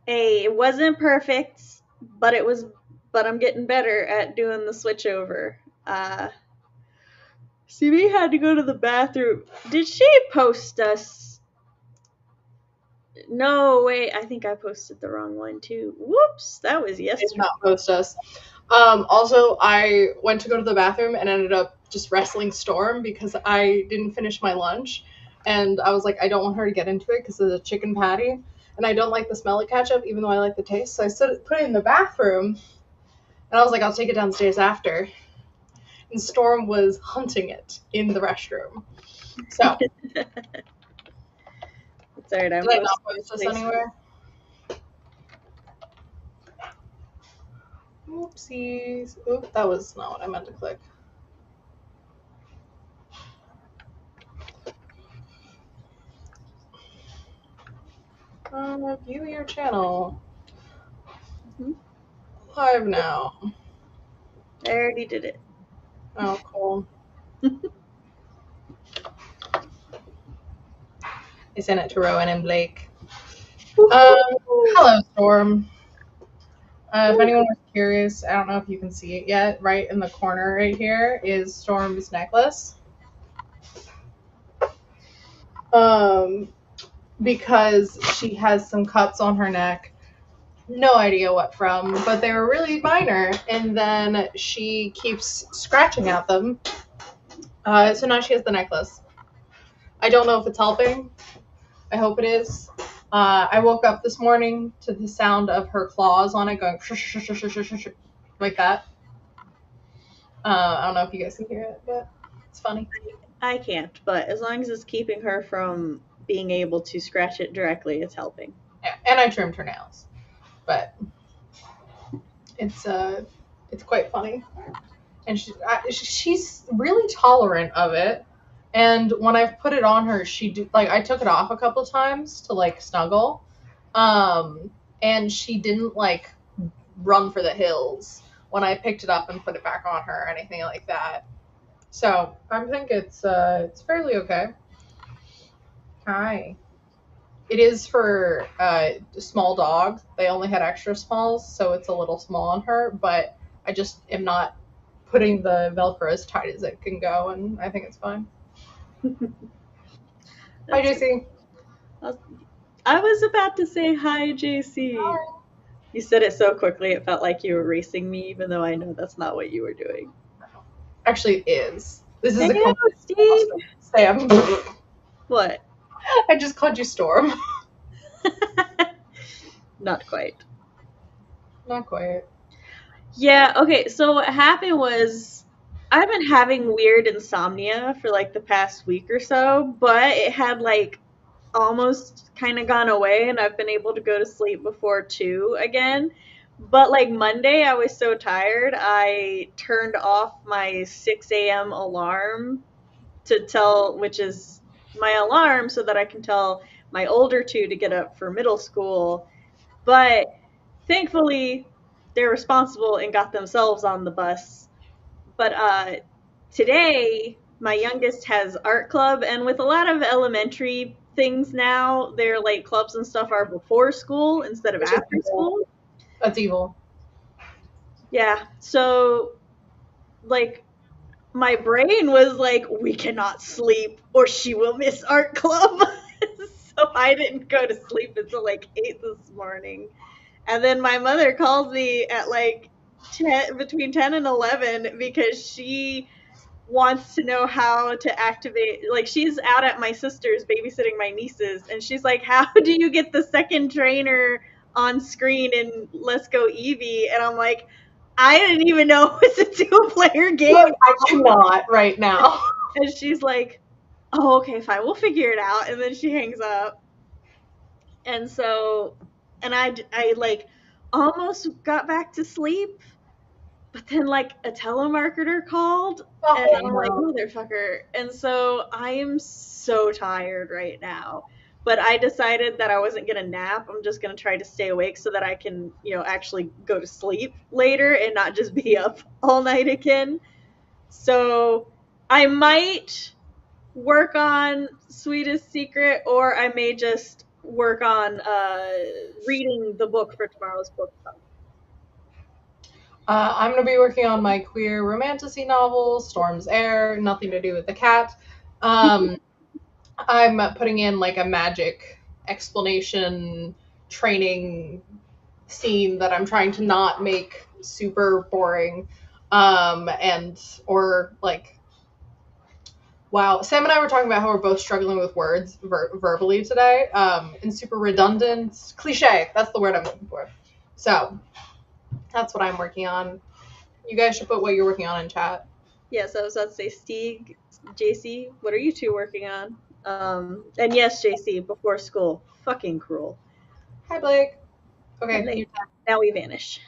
It wasn't perfect, but I'm getting better at doing the switch over. CB had to go to the bathroom. Did she post us? No, wait, I think I posted the wrong one too. Whoops, that was Did yesterday. not post us. Also, I went to go to the bathroom and ended up just wrestling Storm because I didn't finish my lunch, and I was like, I don't want her to get into it because it's a chicken patty, and I don't like the smell of ketchup, even though I like the taste. So I put it in the bathroom, and I was like, I'll take it downstairs after. And Storm was hunting it in the restroom. So It's alright, I'm did I posting not post this this. anywhere? Oopsies. Oop, that was not what I meant to click. View your channel. Mhm. Live now. I already did it. Oh, cool. I sent it to Rowan and Blake. Um, hello, Storm. If anyone was curious, I don't know if you can see it yet. Right in the corner, right here, is Storm's necklace. Um, because she has some cuts on her neck. No idea what from, but they were really minor. And then she keeps scratching at them. So now she has the necklace. I don't know if it's helping. I hope it is. I woke up this morning to the sound of her claws on it going like that. I don't know if you guys can hear it, but it's funny. I can't, but as long as it's keeping her from being able to scratch it directly, it's helping. Yeah, and I trimmed her nails, but it's quite funny, and she's really tolerant of it. And when I've put it on her, I took it off a couple times to like snuggle, um, and she didn't like run for the hills when I picked it up and put it back on her or anything like that. So I think it's fairly okay. Hi. It is for small dogs. They only had extra smalls, so it's a little small on her. But I just am not putting the Velcro as tight as it can go, and I think it's fine. Hi, That's JC. I was about to say hi, JC. You said it so quickly it felt like you were racing me, even though I know that's not what you were doing. Actually, it is. This is Hey, a complete Steve. Sam. What? I just called you Storm. Not quite. Not quite. Yeah, okay, so what happened was I've been having weird insomnia for like the past week or so, but it had like almost kind of gone away and I've been able to go to sleep before 2 again. But like Monday, I was so tired, I turned off my 6 a.m. alarm to tell, which is my alarm so that I can tell my older two to get up for middle school. But thankfully, they're responsible and got themselves on the bus. But today, my youngest has art club, and with a lot of elementary things now, their like clubs and stuff are before school instead of Which is after evil. school. That's evil. Yeah, so like my brain was like, we cannot sleep or she will miss art club. So I didn't go to sleep until like 8 this morning. And then my mother calls me at like 10, between 10 and 11 because she wants to know how to activate, like she's out at my sister's babysitting my nieces and she's like, how do you get the second trainer on screen in Let's Go Eevee? And I'm like, I didn't even know it's a 2-player game. Look, I cannot right now. And she's like, oh, okay, fine, we'll figure it out. And then she hangs up. And so, and I like almost got back to sleep, but then like a telemarketer called and Oh I'm like, no. motherfucker. And so I am so tired right now. But I decided that I wasn't going to nap. I'm just going to try to stay awake so that I can, actually go to sleep later and not just be up all night again. So I might work on Sweetest Secret, or I may just work on reading the book for tomorrow's book club? I'm going to be working on my queer romantasy novel, Storm's Heir, nothing to do with the cat. I'm putting in like a magic explanation training scene that I'm trying to not make super boring. And, or like, wow, Sam and I were talking about how we're both struggling with words verbally today, and super redundant, cliche. That's the word I'm looking for. So that's what I'm working on. You guys should put what you're working on in chat. Yes, I was about to say, Stieg, JC, what are you two working on? And yes, JC, before school. Fucking cruel. Hi, Blake. And Okay, now we vanish.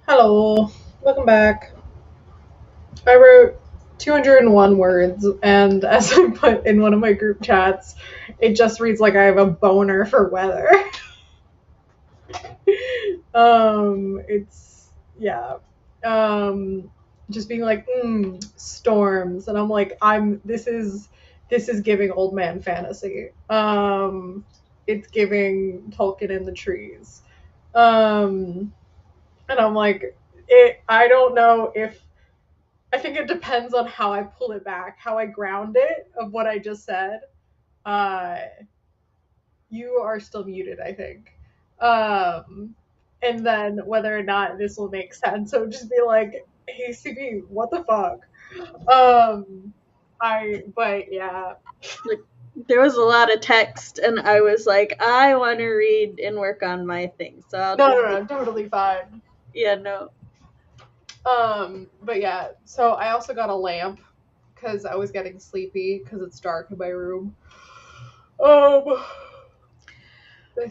Hello, welcome back. I wrote 201 words, and as I put in one of my group chats, it just reads like I have a boner for weather. It's yeah. Um, just being like, storms, and I'm like, this is giving old man fantasy. It's giving Tolkien in the trees. Um, and I'm like, I don't know if I think it depends on how I pull it back, how I ground it of what I just said. Uh, you are still muted, I think. And then whether or not this will make sense. So just be like, hey CB, what the fuck? But yeah. Like, there was a lot of text, and I was like, I want to read and work on my thing, so I'll No, just no, no, totally fine. yeah, no. But yeah, so I also got a lamp because I was getting sleepy because it's dark in my room. Um,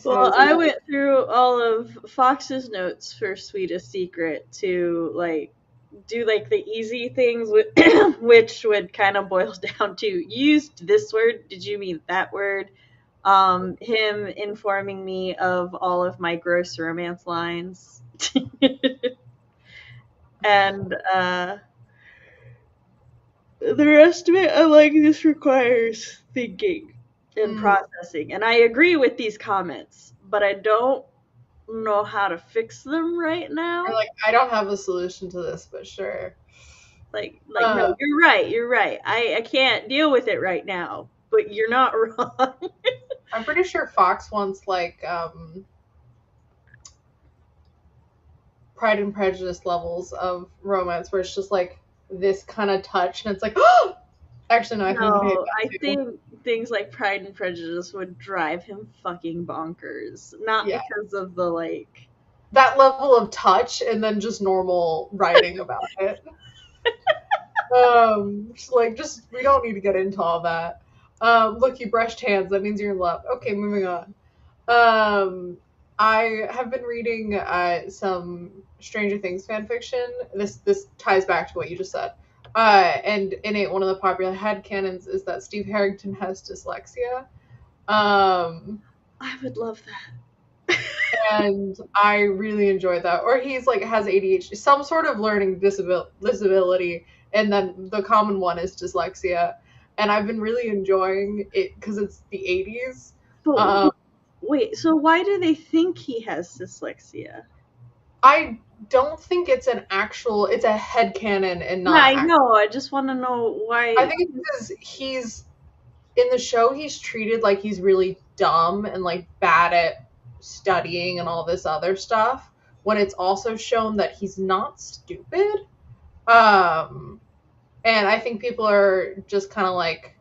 Well, I went through all of Fox's notes for Sweetest Secret to like do like the easy things, which would kind of boil down to you used this word. Did you mean that word? Him informing me of all of my gross romance lines, and the rest of it, I'm like, this requires thinking and processing. And I agree with these comments, but I don't know how to fix them right now. Or like, I don't have a solution to this, but sure. No, you're right. You're right. I can't deal with it right now, but you're not wrong. I'm pretty sure Fox wants like Pride and Prejudice levels of romance where it's just like this kind of touch, and it's like, oh! Actually, no, I think No, I think things like Pride and Prejudice would drive him fucking bonkers. Not because of the like that level of touch, and then just normal writing about it. Just we don't need to get into all that. Look, you brushed hands. That means you're in love. Okay, moving on. I have been reading some Stranger Things fan fiction. This ties back to what you just said. And in it, one of the popular headcanons is that Steve Harrington has dyslexia. I would love that. And I really enjoyed that. Or he's like has ADHD, some sort of learning disability, and then the common one is dyslexia. And I've been really enjoying it because it's the 80s. But wait, so why do they think he has dyslexia? I don't think it's it's a headcanon and not. Yeah, I know. I just want to know why. I think it's because he's in the show. He's treated like he's really dumb and like bad at studying and all this other stuff. When it's also shown that he's not stupid. And I think people are just kind of like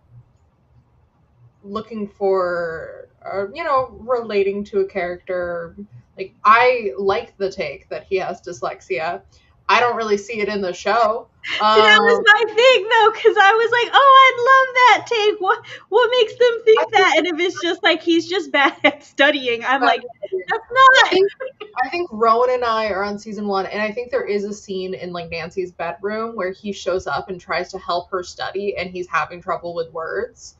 looking for, relating to a character. Like, I like the take that he has dyslexia. I don't really see it in the show. See, that was my thing, though, because I was like, oh, I'd love that take. What makes them think that? And if it's just like he's just bad at studying, I'm like, that's not. I think Rowan and I are on season 1, and I think there is a scene in like Nancy's bedroom where he shows up and tries to help her study, and he's having trouble with words.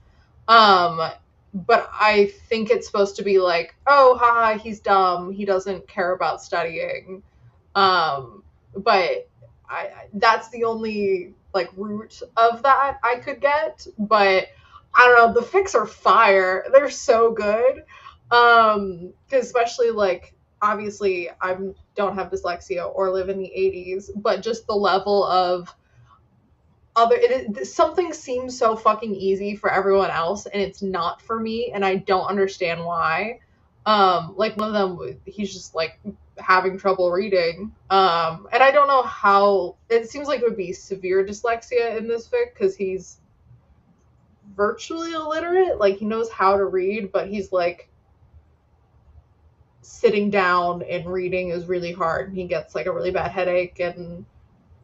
But I think it's supposed to be like, oh, haha, he's dumb. He doesn't care about studying. But that's the only like root of that I could get. But I don't know. The fics are fire. They're so good. Because especially like obviously I don't have dyslexia or live in the 80s, but just the level of something seems so fucking easy for everyone else and it's not for me, and I don't understand why. Like one of them, he's just like having trouble reading, and I don't know how. It seems like it would be severe dyslexia in this fic because he's virtually illiterate. Like he knows how to read, but he's like sitting down and reading is really hard. He gets like a really bad headache and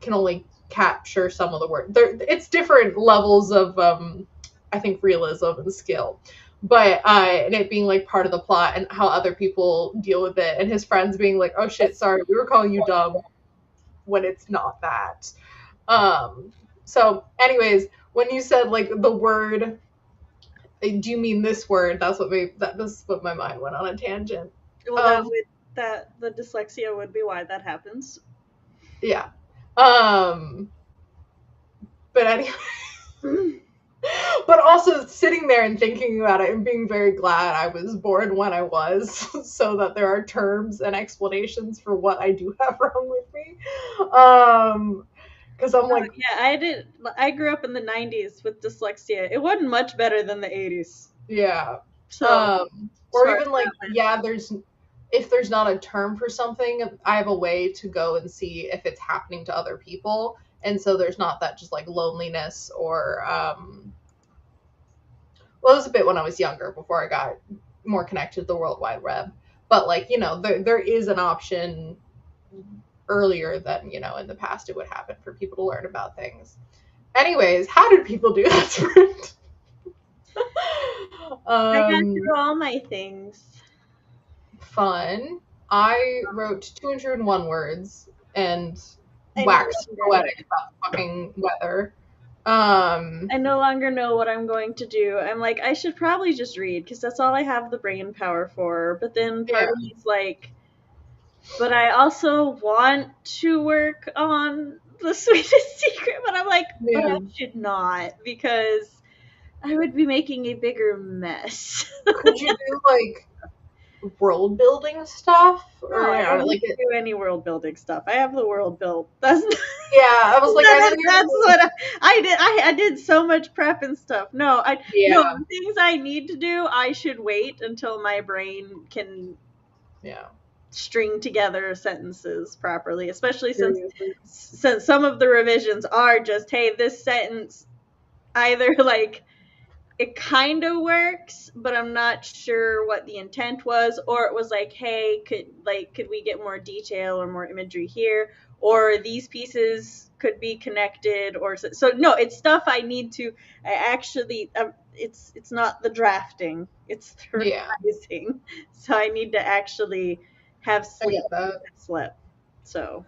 can only capture some of the words. It's different levels of I think realism and skill, but and it being like part of the plot and how other people deal with it, and his friends being like, oh shit, sorry, we were calling you dumb. when it's not that. So anyways, when you said like the word, do you mean this word? That's what my mind went on a tangent Well, of. that the dyslexia would be why that happens. Yeah. But anyway, but also sitting there and thinking about it and being very glad I was born when I was, so that there are terms and explanations for what I do have wrong with me. Because I'm like, Yeah, I grew up in the 90s with dyslexia. It wasn't much better than the 80s. yeah. So, Or sorry. even like, yeah, if there's not a term for something, I have a way to go and see if it's happening to other people. And so there's not that just like loneliness or well, it was a bit when I was younger before I got more connected to the World Wide Web. But like, there is an option earlier than, in the past it would happen for people to learn about things. Anyways, how did people do that sprint? I got through all my things. Fun. I wrote 201 words and waxed poetic about the fucking weather. I no longer know what I'm going to do. I'm like, I should probably just read because that's all I have the brain power for. But then part of me is like, but I also want to work on the sweetest secret. But I'm like, but I should not because I would be making a bigger mess. Could you do like world building stuff? No, I don't like do any world building stuff. I have the world built. That's I was like, that's what I did. I did so much prep and stuff. No, no things I need to do. I should wait until my brain can string together sentences properly. Especially since some of the revisions are just, hey, this sentence either like it kind of works, but I'm not sure what the intent was, or it was like, hey, could we get more detail or more imagery here, or these pieces could be connected, or so no, it's stuff I need to it's not the drafting, it's the revising. So I need to actually have slip. So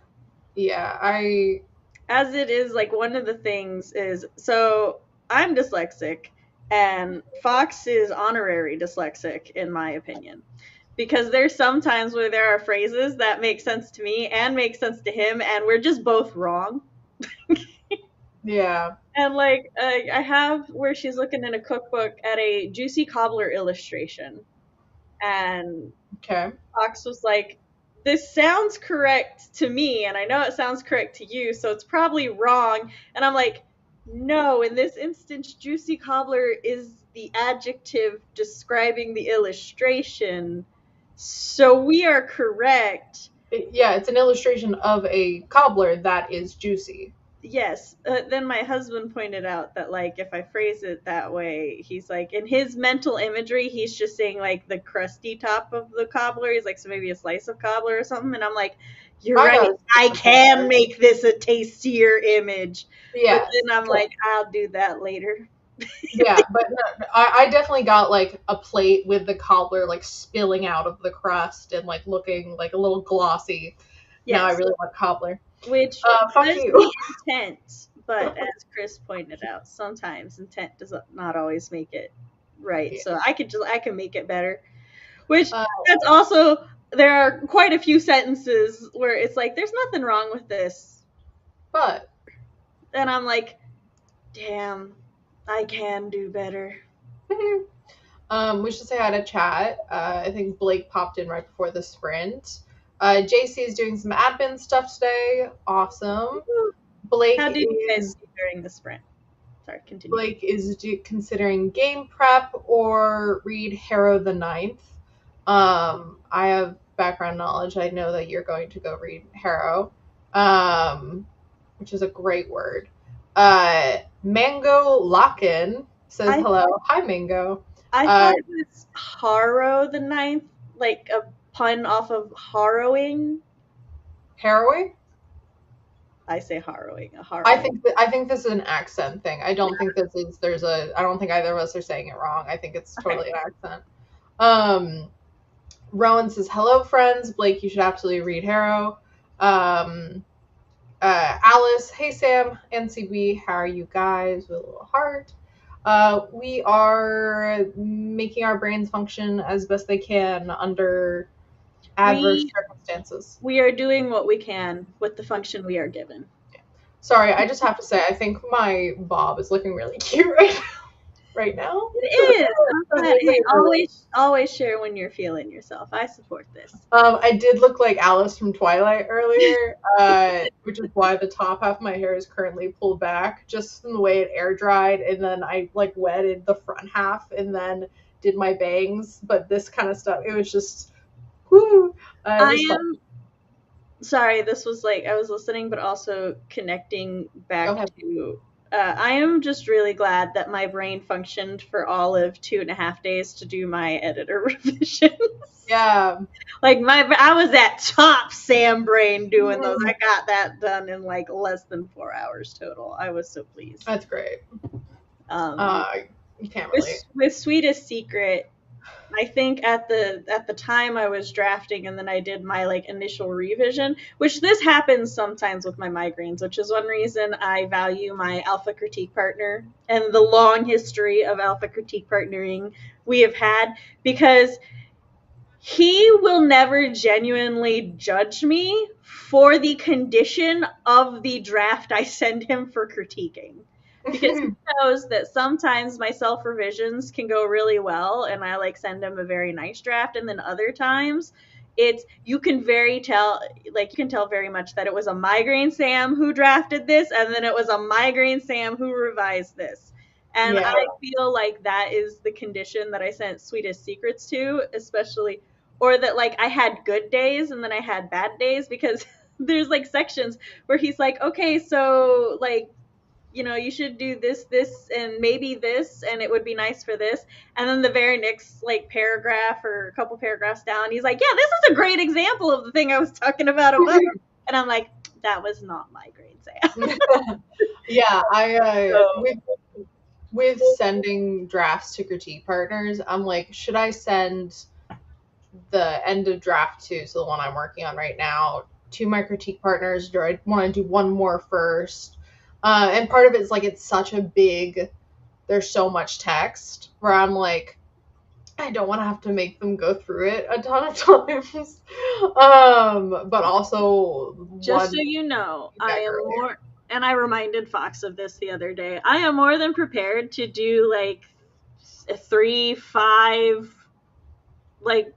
as it is, like one of the things is, so I'm dyslexic and Fox is honorary dyslexic in my opinion, because there's sometimes where there are phrases that make sense to me and make sense to him and we're just both wrong. And like I have where she's looking in a cookbook at a juicy cobbler illustration and Fox was like, this sounds correct to me and I know it sounds correct to you, so it's probably wrong. And I'm like, no, in this instance, juicy cobbler is the adjective describing the illustration. So we are correct. It's an illustration of a cobbler that is juicy. Yes. Then my husband pointed out that, like, if I phrase it that way, he's like, in his mental imagery, he's just saying, like, the crusty top of the cobbler. He's like, so maybe a slice of cobbler or something. And I'm like, you're right. I can make this a tastier image. Yeah. But then I'm like, I'll do that later. But I definitely got, like, a plate with the cobbler, like, spilling out of the crust and, like, looking, like, a little glossy. Yes. Now I really want cobbler. Which fuck was you. The intent, but as Chris pointed out, sometimes intent does not always make it right. So I can make it better. Which that's also, there are quite a few sentences where it's like, there's nothing wrong with this. But. And I'm like, damn, I can do better. We should say hi to chat. I think Blake popped in right before the sprint. JC is doing some admin stuff today. Awesome. Blake How did you guys do during the sprint? Sorry, continue. Blake is considering game prep or read Harrow the Ninth. I have background knowledge. I know that you're going to go read Harrow, which is a great word. Mango Lockin says hello. Hi, Mango. I thought it was Harrow the Ninth, like a pun off of harrowing. Harrowing? I say harrowing. I think this is an accent thing. I don't think I don't think either of us are saying it wrong. I think it's totally an accent. Rowan says, hello, friends. Blake, you should absolutely read Harrow. Alice, hey Sam, NCB, how are you guys? With a little heart. We are making our brains function as best they can under adverse We circumstances. we are doing what we can with the function we are given. Sorry, I just have to say, I think my bob is looking really cute right now. It is. Hey, always share when you're feeling yourself. I support this. I did look like Alice from Twilight earlier, which is why the top half of my hair is currently pulled back, just from the way it air dried, and then I like wetted the front half, and then did my bangs. But this kind of stuff, it was just, whoo! It was fun. Sorry, this was like I was listening, but also connecting Go back ahead. to. I am just really glad that my brain functioned for all of 2.5 days to do my editor revisions. Yeah. Like I was at top Sam brain doing those. Mm, I got that done in like less than 4 hours total. I was so pleased. that's great. Um, You can't relate. with Sweetest Secret, I think at the time I was drafting and then I did my like initial revision, which this happens sometimes with my migraines, which is one reason I value my alpha critique partner and the long history of alpha critique partnering we have had, because he will never genuinely judge me for the condition of the draft I send him for critiquing. Because he knows that sometimes my self revisions can go really well and I like send him a very nice draft, and then other times you can tell very much that it was a migraine Sam who drafted this and then it was a migraine Sam who revised this. And Yeah. I feel like that is the condition that I sent Sweetest Secrets to, especially, or that like I had good days and then I had bad days, because there's like sections where he's like, okay, so like, you should do this, and maybe this, and it would be nice for this. And then the very next like paragraph or a couple paragraphs down, he's like, yeah, this is a great example of the thing I was talking about above. And I'm like, that was not migraine Sam. Yeah, So, with sending drafts to critique partners, I'm like, should I send the end of draft two, so the one I'm working on right now, to my critique partners? Do I want to do one more first? And part of it is like it's such a big, there's so much text where I'm like, I don't want to have to make them go through it a ton of times. But also just one so you know, I feedback am earlier. more, and I reminded Fox of this the other day. I am more than prepared to do like 3, 5, like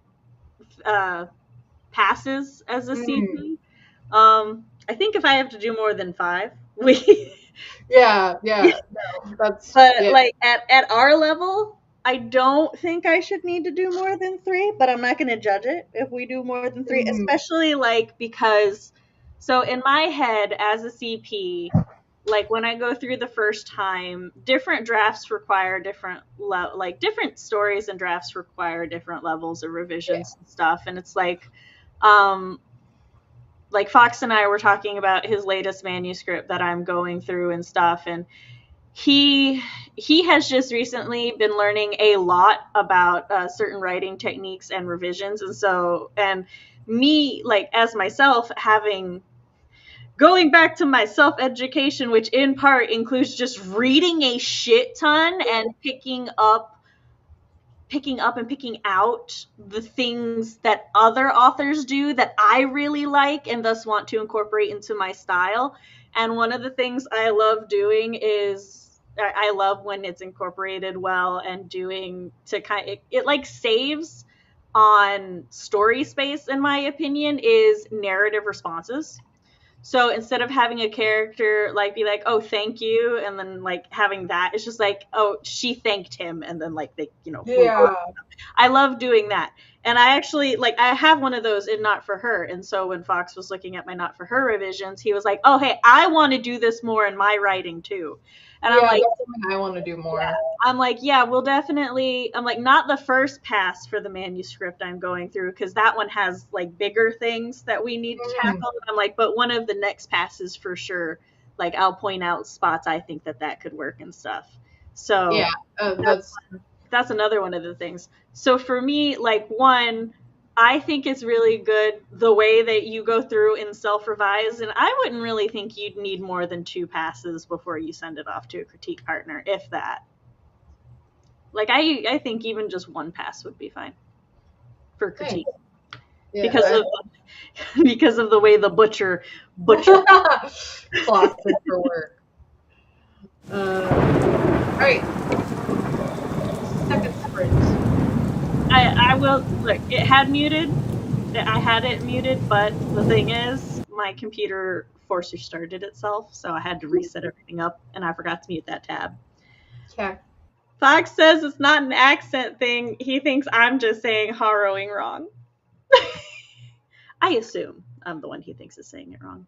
passes as a Mm, CP. I think if I have to do more than 5, we. yeah, no, that's But yeah. like at our level, I don't think I should need to do more than 3. But I'm not going to judge it if we do more than 3, Mm, especially like because. So in my head as a CP, like when I go through the first time, different drafts require like different stories and drafts require different levels of yeah, revisions and stuff. And it's um, like Fox and I were talking about his latest manuscript that I'm going through and stuff, and he has just recently been learning a lot about certain writing techniques and revisions, and me like as myself having going back to my self education, which in part includes just reading a shit ton and picking out the things that other authors do that I really like and thus want to incorporate into my style. And one of the things I love doing is I love when it's incorporated well and doing to kind of, it like saves on story space, in my opinion, is narrative responses. So instead of having a character like be like, "Oh, thank you," and then like having that, it's just like, "Oh, she thanked him," and then like they, move on. yeah. I love doing that. And I actually like I have one of those in Not For Her. And so when Fox was looking at my Not For Her revisions, he was like, "Oh, hey, I want to do this more in my writing too." And Yeah, that's something I want to do more. I'm like, yeah, we'll definitely. I'm like, not the first pass for the manuscript I'm going through, because that one has like bigger things that we need to Mm, tackle. I'm like, but one of the next passes for sure. Like, I'll point out spots I think that could work and stuff. So yeah, that's that's that's another one of the things. So for me, like one, I think it's really good the way that you go through and self-revise, and I wouldn't really think you'd need more than 2 passes before you send it off to a critique partner, if that. Like I think even just 1 pass would be fine for critique. Yeah, Because of the way the butcher clocked it for work. All right. Second sprint. I will look. It had muted. I had it muted, but the thing is, my computer force restarted itself, so I had to reset everything up, and I forgot to mute that tab. Okay. Fox says it's not an accent thing. He thinks I'm just saying harrowing wrong. I assume I'm the one he thinks is saying it wrong.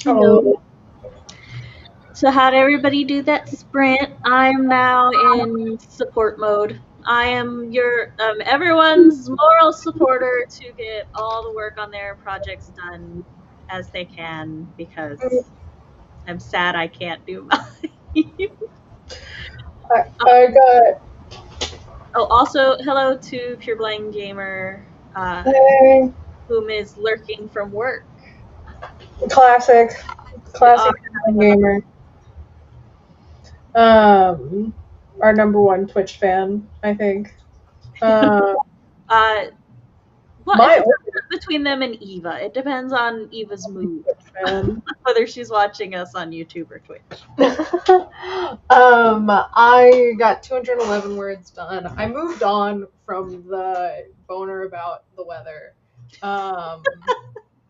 Hello. So how'd everybody do that sprint? I'm now in support mode. I am your everyone's moral supporter to get all the work on their projects done as they can because I'm sad I can't do mine. I got Oh, also hello to Pure Blind Gamer, hey, whom is lurking from work. classic We are gamer. Our number one Twitch fan, I think. uh well, if My it's oldest between them and Eva, it depends on Eva's mood. Twitch fan. Whether she's watching us on YouTube or Twitch. I got 211 words done. I moved on from the boner about the weather,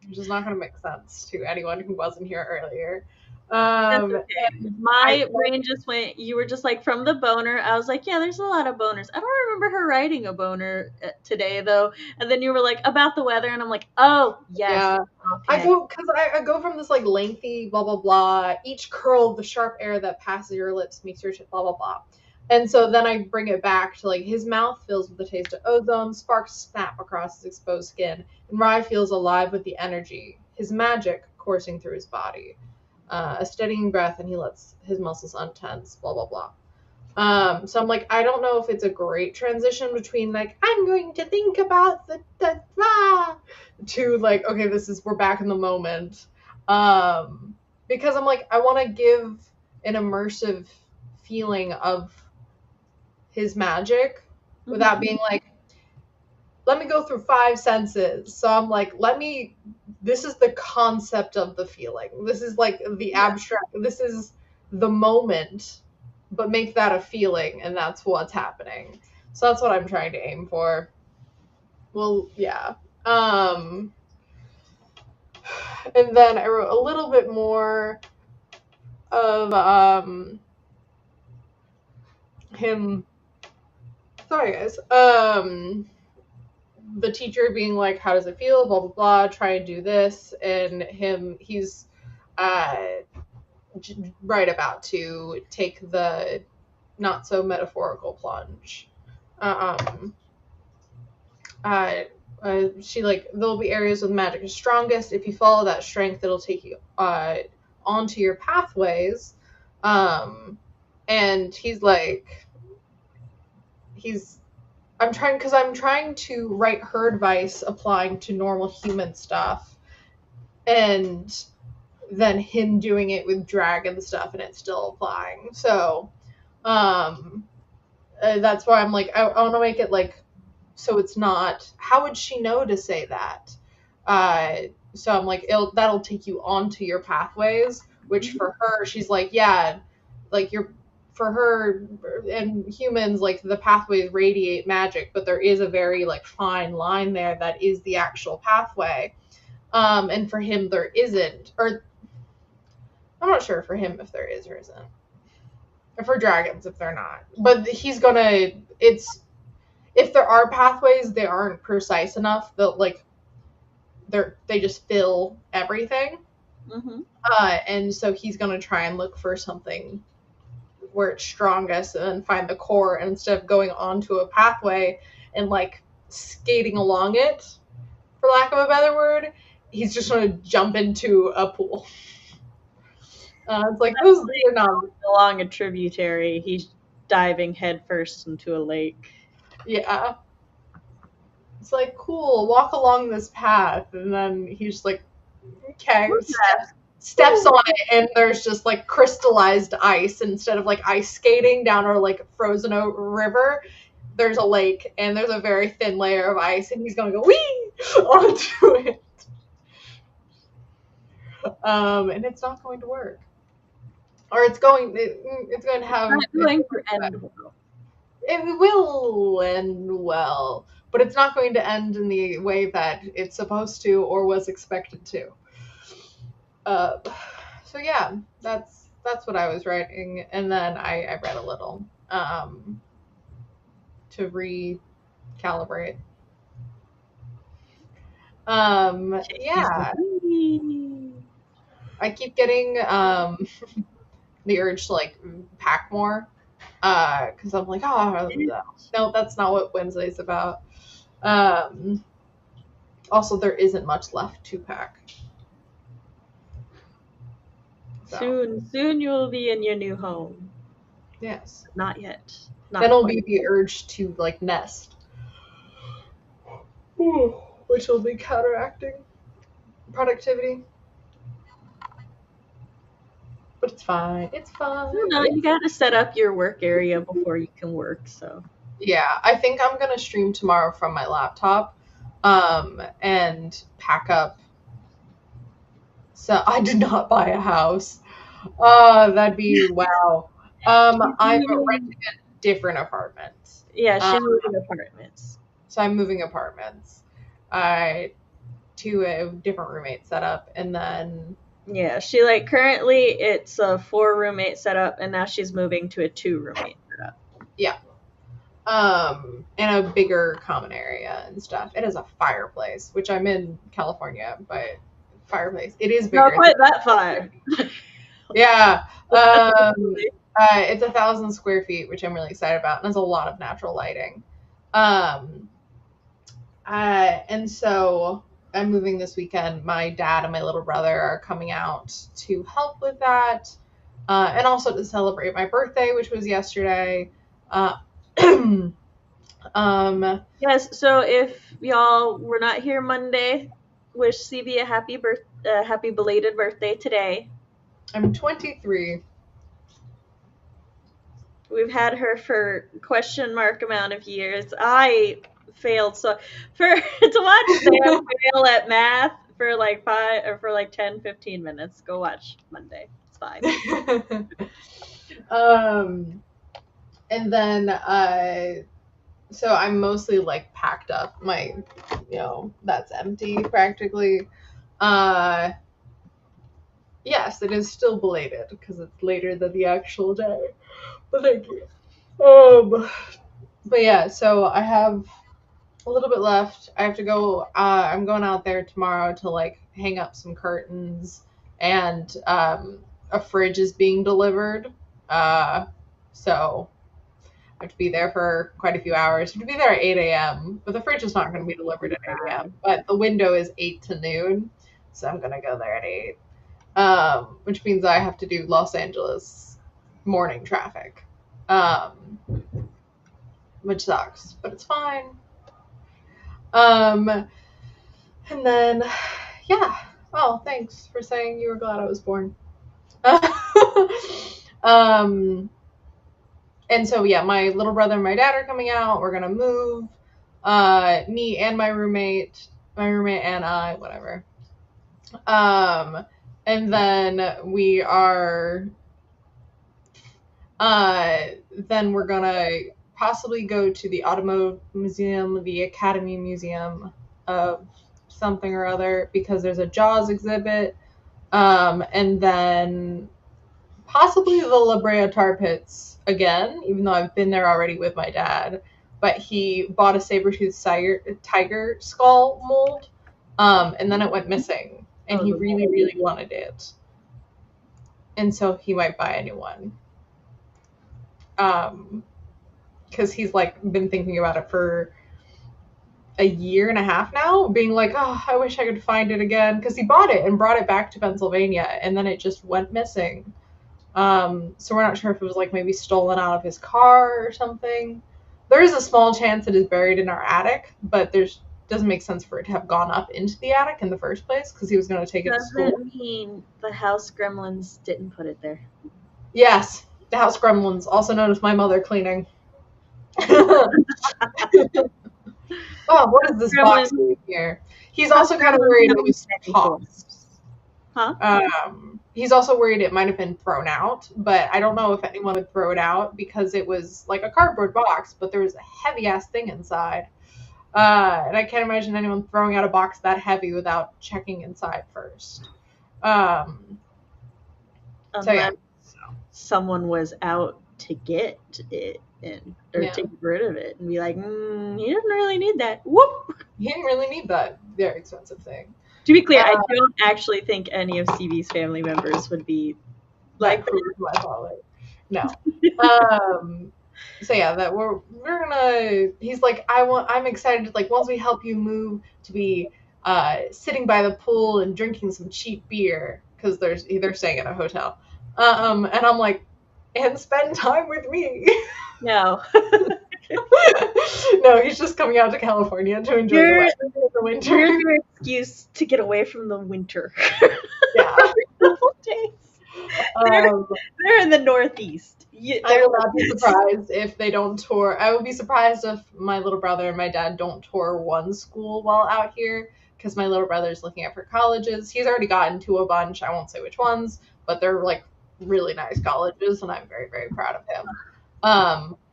which is not going to make sense to anyone who wasn't here earlier. That's Um, okay. My brain just went, you were just like, from the boner. I was like, yeah, there's a lot of boners. I don't remember her writing a boner today, though. And then you were like, about the weather. And I'm like, oh, yes. Yeah, Okay. I go from this like lengthy blah blah blah. Each curl of the sharp air that passes your lips makes your blah blah blah. And so then I bring it back to like his mouth fills with the taste of ozone, sparks snap across his exposed skin, and Rye feels alive with the energy, his magic coursing through his body. A steadying breath, and he lets his muscles untense. Blah blah blah. So I'm like, I don't know if it's a great transition between like I'm going to think about the to like okay, we're back in the moment. Because I'm like I want to give an immersive feeling of his magic without being like let me go through five senses. So I'm like this is the concept of the feeling. This is like the abstract. This is the moment but make that a feeling and that's what's happening. So that's what I'm trying to aim for. Well, yeah. And then I wrote a little bit more of him. Sorry guys. The teacher being like, how does it feel? Blah blah blah, try and do this, and he's uh right about to take the not so metaphorical plunge. Um she like there'll be areas where the magic is strongest. If you follow that strength, it'll take you onto your pathways. And he's I'm trying to write her advice applying to normal human stuff, and then him doing it with dragon stuff, and it's still applying. So, that's why I'm like I want to make it like so it's not how would she know to say that. So I'm like that'll take you onto your pathways, which for her she's like yeah, like you're for her and humans like the pathways radiate magic, but there is a very like fine line there that is the actual pathway. And for him there isn't, or I'm not sure for him if there is or isn't, or for dragons if they're not, but he's gonna it's if there are pathways, they aren't precise enough that like they just fill everything. Mm-hmm. And so he's gonna try and look for something where it's strongest and then find the core, and instead of going onto a pathway and like skating along it, for lack of a better word, he's just gonna jump into a pool. It's like those are not along a tributary. He's diving headfirst into a lake. yeah. It's like cool, walk along this path, and then he's just like okay, steps on it, and there's just like crystallized ice instead of like ice skating down or like frozen river. There's a lake, and there's a very thin layer of ice, and he's gonna go wee onto it. And it's not going to work, or it's going to have It's going to end well. It will end well, but it's not going to end in the way that it's supposed to or was expected to. So yeah, that's what I was writing, and then I read a little to recalibrate. Yeah, I keep getting the urge to like pack more because I'm like, oh no, that's not what Wednesday's about. Also, there isn't much left to pack. So. Soon you will be in your new home. Yes. Not yet. Then it'll be the urge to like nest, which will be counteracting productivity. But it's fine. It's fine. No, you gotta set up your work area before you can work, so. Yeah, I think I'm gonna stream tomorrow from my laptop, and pack up. So I did not buy a house. That'd be wow. I'm renting a different apartment. Yeah, she's moving apartments. So I'm moving apartments. To a different roommate setup, and then yeah, she like currently it's a 4 roommate setup, and now she's moving to a 2 roommate setup. Yeah. And a bigger common area and stuff. It is a fireplace, which I'm in California, but fireplace. It is bigger. Not quite that far. Yeah. It's 1,000 square feet, which I'm really excited about, and there's a lot of natural lighting. And so I'm moving this weekend. My dad and my little brother are coming out to help with that, and also to celebrate my birthday, which was yesterday. Yes, so if y'all were not here Monday, wish CB a happy belated birthday today. I'm 23. We've had her for question mark amount of years. I failed to watch Sam fail at math for like 10-15 minutes. Go watch Monday. It's fine. And then so I'm mostly like packed up. That's empty practically. Yes, it is still belated because it's later than the actual day. But thank you. But yeah, so I have a little bit left. I have to go. I'm going out there tomorrow to like hang up some curtains, and a fridge is being delivered. So I have to be there for quite a few hours. I have to be there at 8 a.m., but the fridge is not going to be delivered at 8 a.m. But the window is 8 to noon, so I'm going to go there at 8, which means I have to do Los Angeles morning traffic, which sucks, but it's fine. And then, yeah. Oh, thanks for saying you were glad I was born. And so, yeah, my little brother and my dad are coming out. We're going to move. Me and my roommate and I, whatever. And then we are, then we're going to possibly go to the Automotive Museum, the Academy Museum of something or other, because there's a Jaws exhibit. And then possibly the La Brea Tar Pits again, even though I've been there already with my dad. But he bought a saber-toothed tiger skull mold, and then it went missing. And he really, really wanted it. And so he might buy a new one. Because he's like been thinking about it for a year and a half now, being like, oh, I wish I could find it again. Because he bought it and brought it back to Pennsylvania, and then it just went missing. So we're not sure if it was like maybe stolen out of his car or something. There is a small chance it is buried in our attic, but doesn't make sense for it to have gone up into the attic in the first place because he was going to take it to school. Doesn't mean the house gremlins didn't put it there. Yes, the house gremlins, also known as my mother cleaning. Oh, what is this box doing here? He's also kind of worried it was tossed. Huh? He's also worried it might have been thrown out, but I don't know if anyone would throw it out because it was like a cardboard box, but there was a heavy ass thing inside. And I can't imagine anyone throwing out a box that heavy without checking inside first. So yeah. Someone was out to get it or to get rid of it and be like, he didn't really need that. Whoop! He didn't really need that very expensive thing. To be clear, I don't actually think any of CB's family members would be like who I thought like no. So yeah, that we're gonna. He's like, I'm excited. Like once we help you move to be sitting by the pool and drinking some cheap beer because they're staying in a hotel. And I'm like, and spend time with me. No. No, he's just coming out to California to enjoy the winter. Here's your excuse to get away from the winter. Yeah. They're in the Northeast. I will not be surprised if they don't tour. I would be surprised if my little brother and my dad don't tour one school while out here, because my little brother's looking at for colleges. He's already gotten to a bunch. I won't say which ones, but they're like really nice colleges, and I'm very, very proud of him.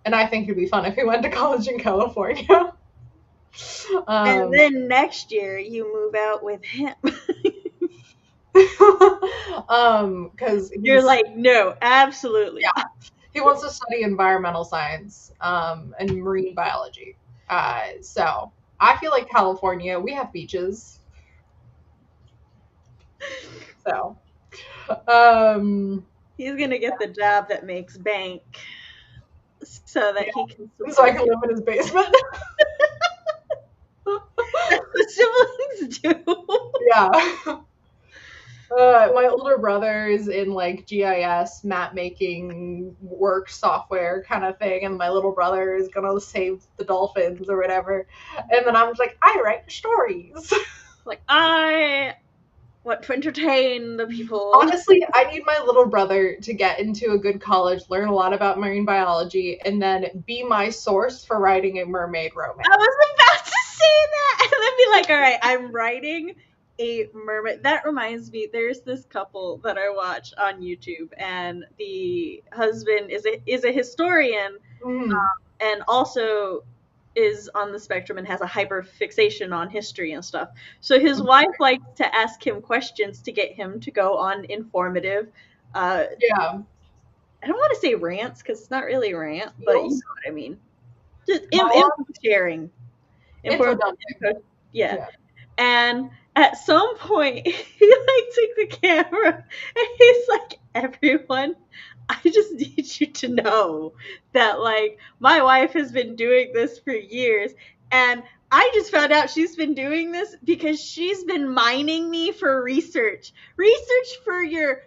And I think it'd be fun if he went to college in California. And then next year you move out with him. Because you're like, no, absolutely. Yeah. He wants to study environmental science and marine biology. So I feel like California, we have beaches. So he's gonna get the job that makes bank so that he can so I can live in his basement. That's what siblings do. Yeah. My older brother is in like GIS, map making, work software kind of thing, and my little brother is gonna save the dolphins or whatever. And then I'm like, I write stories. Like, I want to entertain the people. Honestly, I need my little brother to get into a good college, learn a lot about marine biology, and then be my source for writing a mermaid romance. I was about to say that, and then be like, all right, I'm writing a mermaid. That reminds me, there's this couple that I watch on YouTube, and the husband is a historian, and also is on the spectrum and has a hyper fixation on history and stuff. So his wife likes to ask him questions to get him to go on informative. Yeah. I don't want to say rants because it's not really a rant, but you know what I mean. Just info sharing. Info. Yeah. And at some point, he like took the camera and he's like, everyone, I just need you to know that like my wife has been doing this for years, and I just found out she's been doing this because she's been mining me for research for your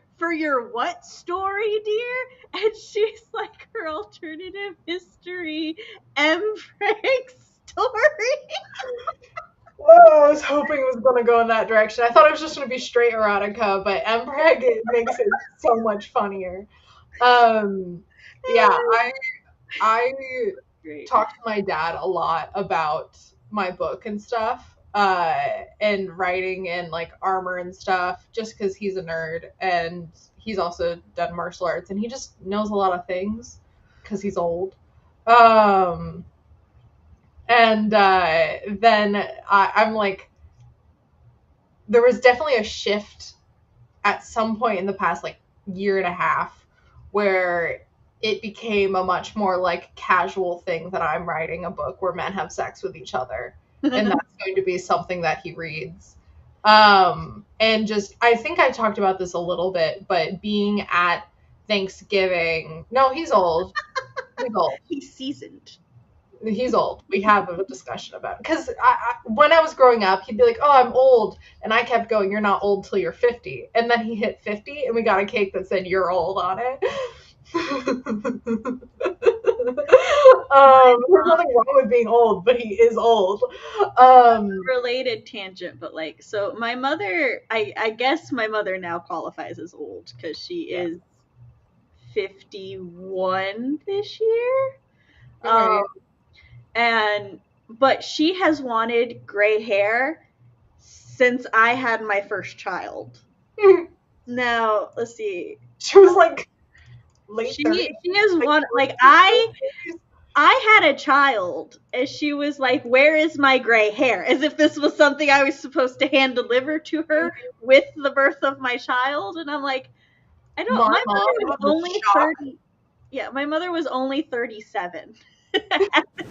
what story, dear? And she's like, her alternative history Mpreg story. Oh, I was hoping it was going to go in that direction. I thought it was just going to be straight erotica, but Mpreg makes it so much funnier. Yeah, I talked to my dad a lot about my book and stuff, and writing and like armor and stuff, just because he's a nerd and he's also done martial arts and he just knows a lot of things because he's old. And then I'm like, there was definitely a shift at some point in the past like year and a half where it became a much more like casual thing that I'm writing a book where men have sex with each other. And that's going to be something that he reads. And just, I think I talked about this a little bit, but being at Thanksgiving, no, he's old. He's old. He's seasoned. He's old. We have a discussion about it. Because when I was growing up, he'd be like, oh, I'm old. And I kept going, you're not old till you're 50. And then he hit 50, and we got a cake that said, you're old on it. There's nothing wrong with being old, but he is old. Related tangent, but like, so my mother, I guess my mother now qualifies as old because she is 51 this year. Okay. But she has wanted gray hair since I had my first child. Now, let's see. She was like late she has one, like, I had a child and she was like, where is my gray hair? As if this was something I was supposed to hand deliver to her with the birth of my child. And I'm like, I don't, my mother was only 30. Yeah, my mother was only 37. at the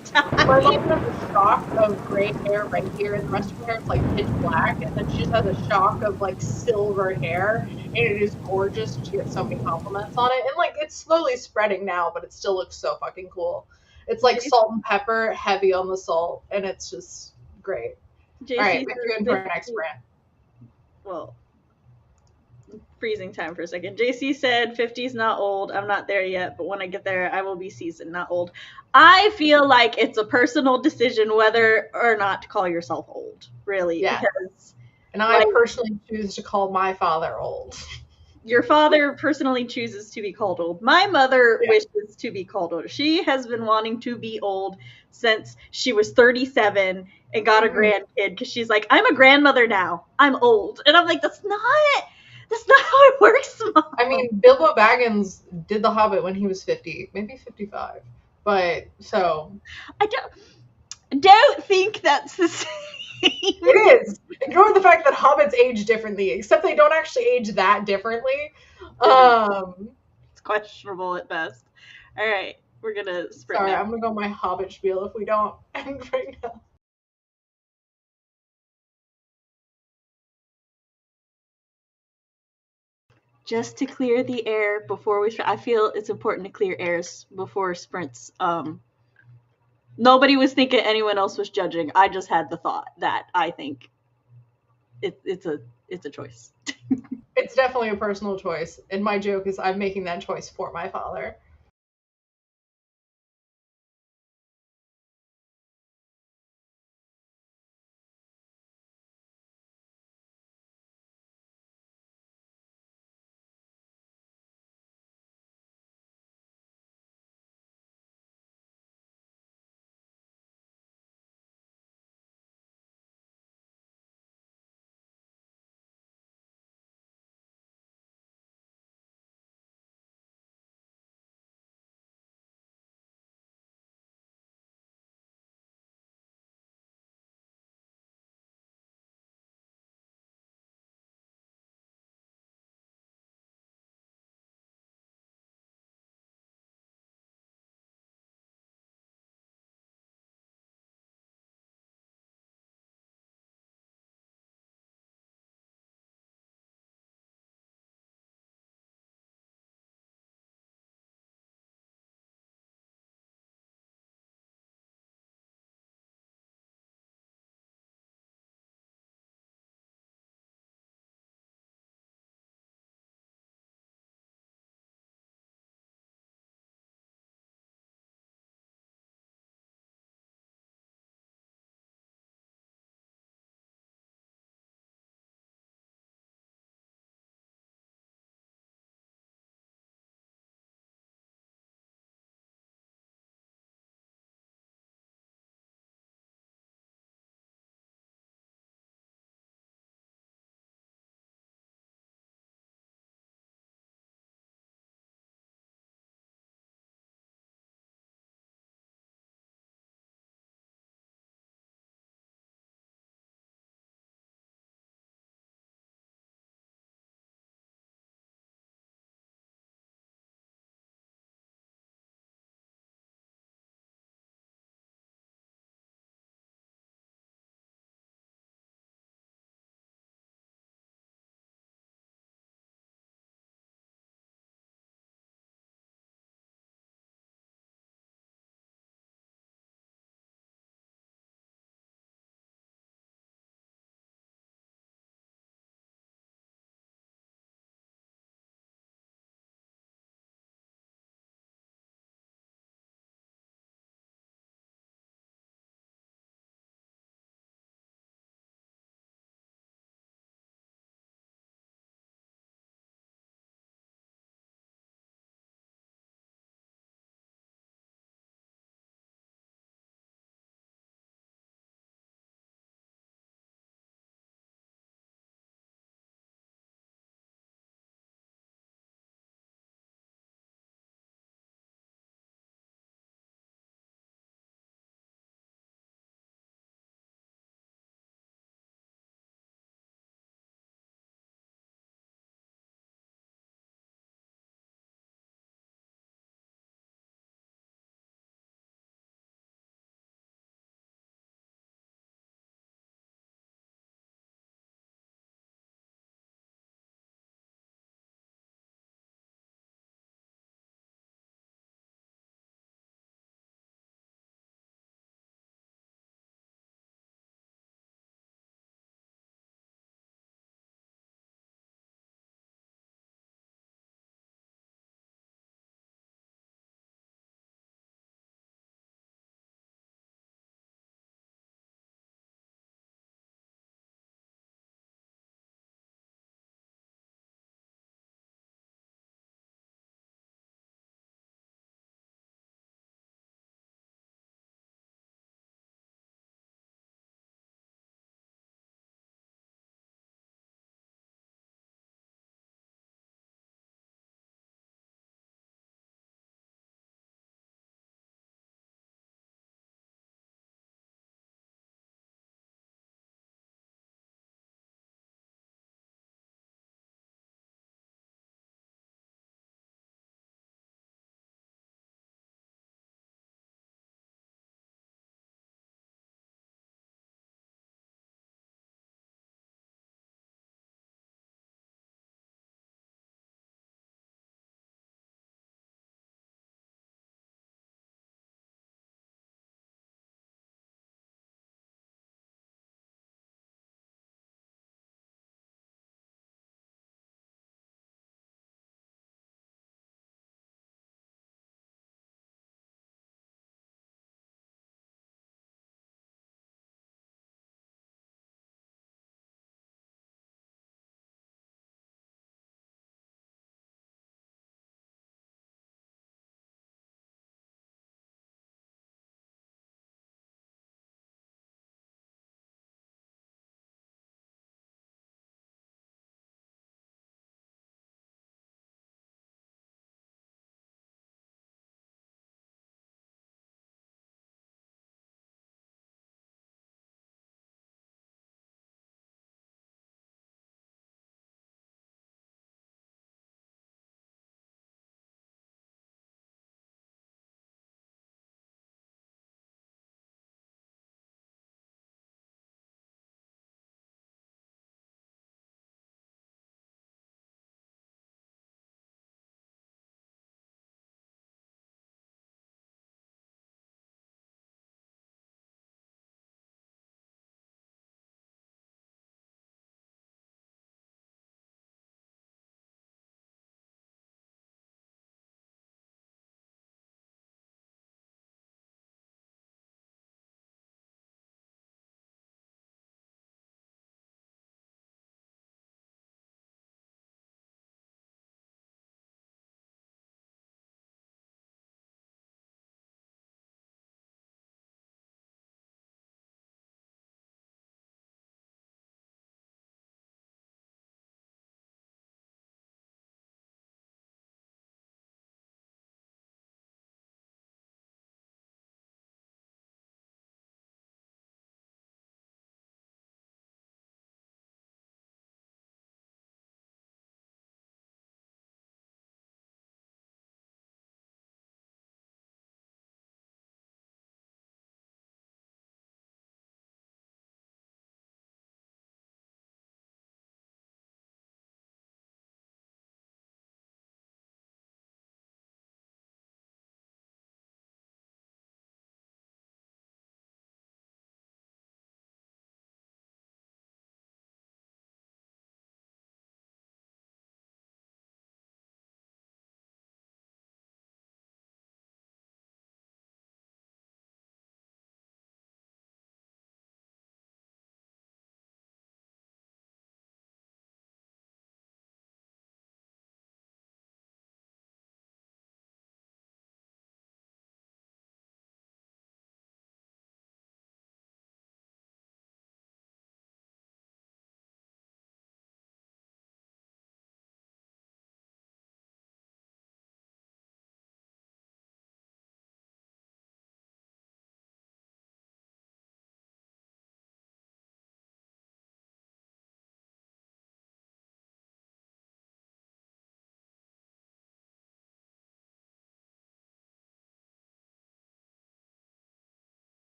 My time. mom has a shock of gray hair right here, and the rest of her hair is like pitch black, and then she just has a shock of like silver hair, and it is gorgeous. And she gets so many compliments on it, and like it's slowly spreading now, but it still looks so fucking cool. It's like J- salt and pepper, heavy on the salt, and it's just great. All right, JC let's says go into our next 50. brand. Well, freezing time for a second. JC said 50's not old. I'm not there yet, but when I get there, I will be seasoned, not old. I feel like it's a personal decision whether or not to call yourself old, really, Yeah. because And I like personally choose to call my father old. your father personally chooses to be called old. My mother Yeah. wishes to be called old. She has been wanting to be old since she was 37 and got a grandkid because she's like, I'm a grandmother now. I'm old. And I'm like, that's not how it works, Mom. I mean, Bilbo Baggins did The Hobbit when he was 50, maybe 55. But so I don't think that's the same. it is. Ignore the fact that hobbits age differently, except they don't actually age that differently. It's questionable at best. All right, we're gonna sprint Sorry, now. I'm gonna go my hobbit spiel if we don't end right now. Just to clear the air before we I feel it's important to clear airs before sprints. Nobody was thinking anyone else was judging. I just had the thought that I think it's a choice. It's definitely a personal choice, and my joke is I'm making that choice for my father.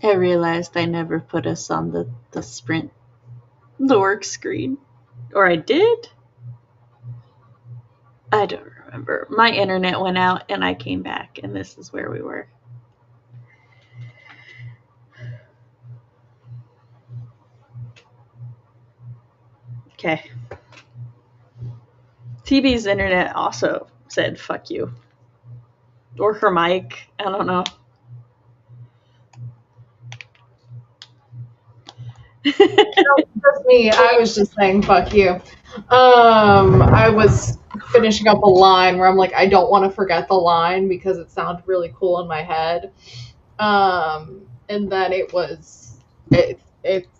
I realized I never put us on the sprint, the work screen. Or I did? I don't remember. My internet went out and I came back, and this is where we were. Okay. TB's internet also said fuck you. Or her mic. I don't know. That's me. I was just saying fuck you. I was finishing up a line where I'm like, I don't want to forget the line because it sounded really cool in my head. And then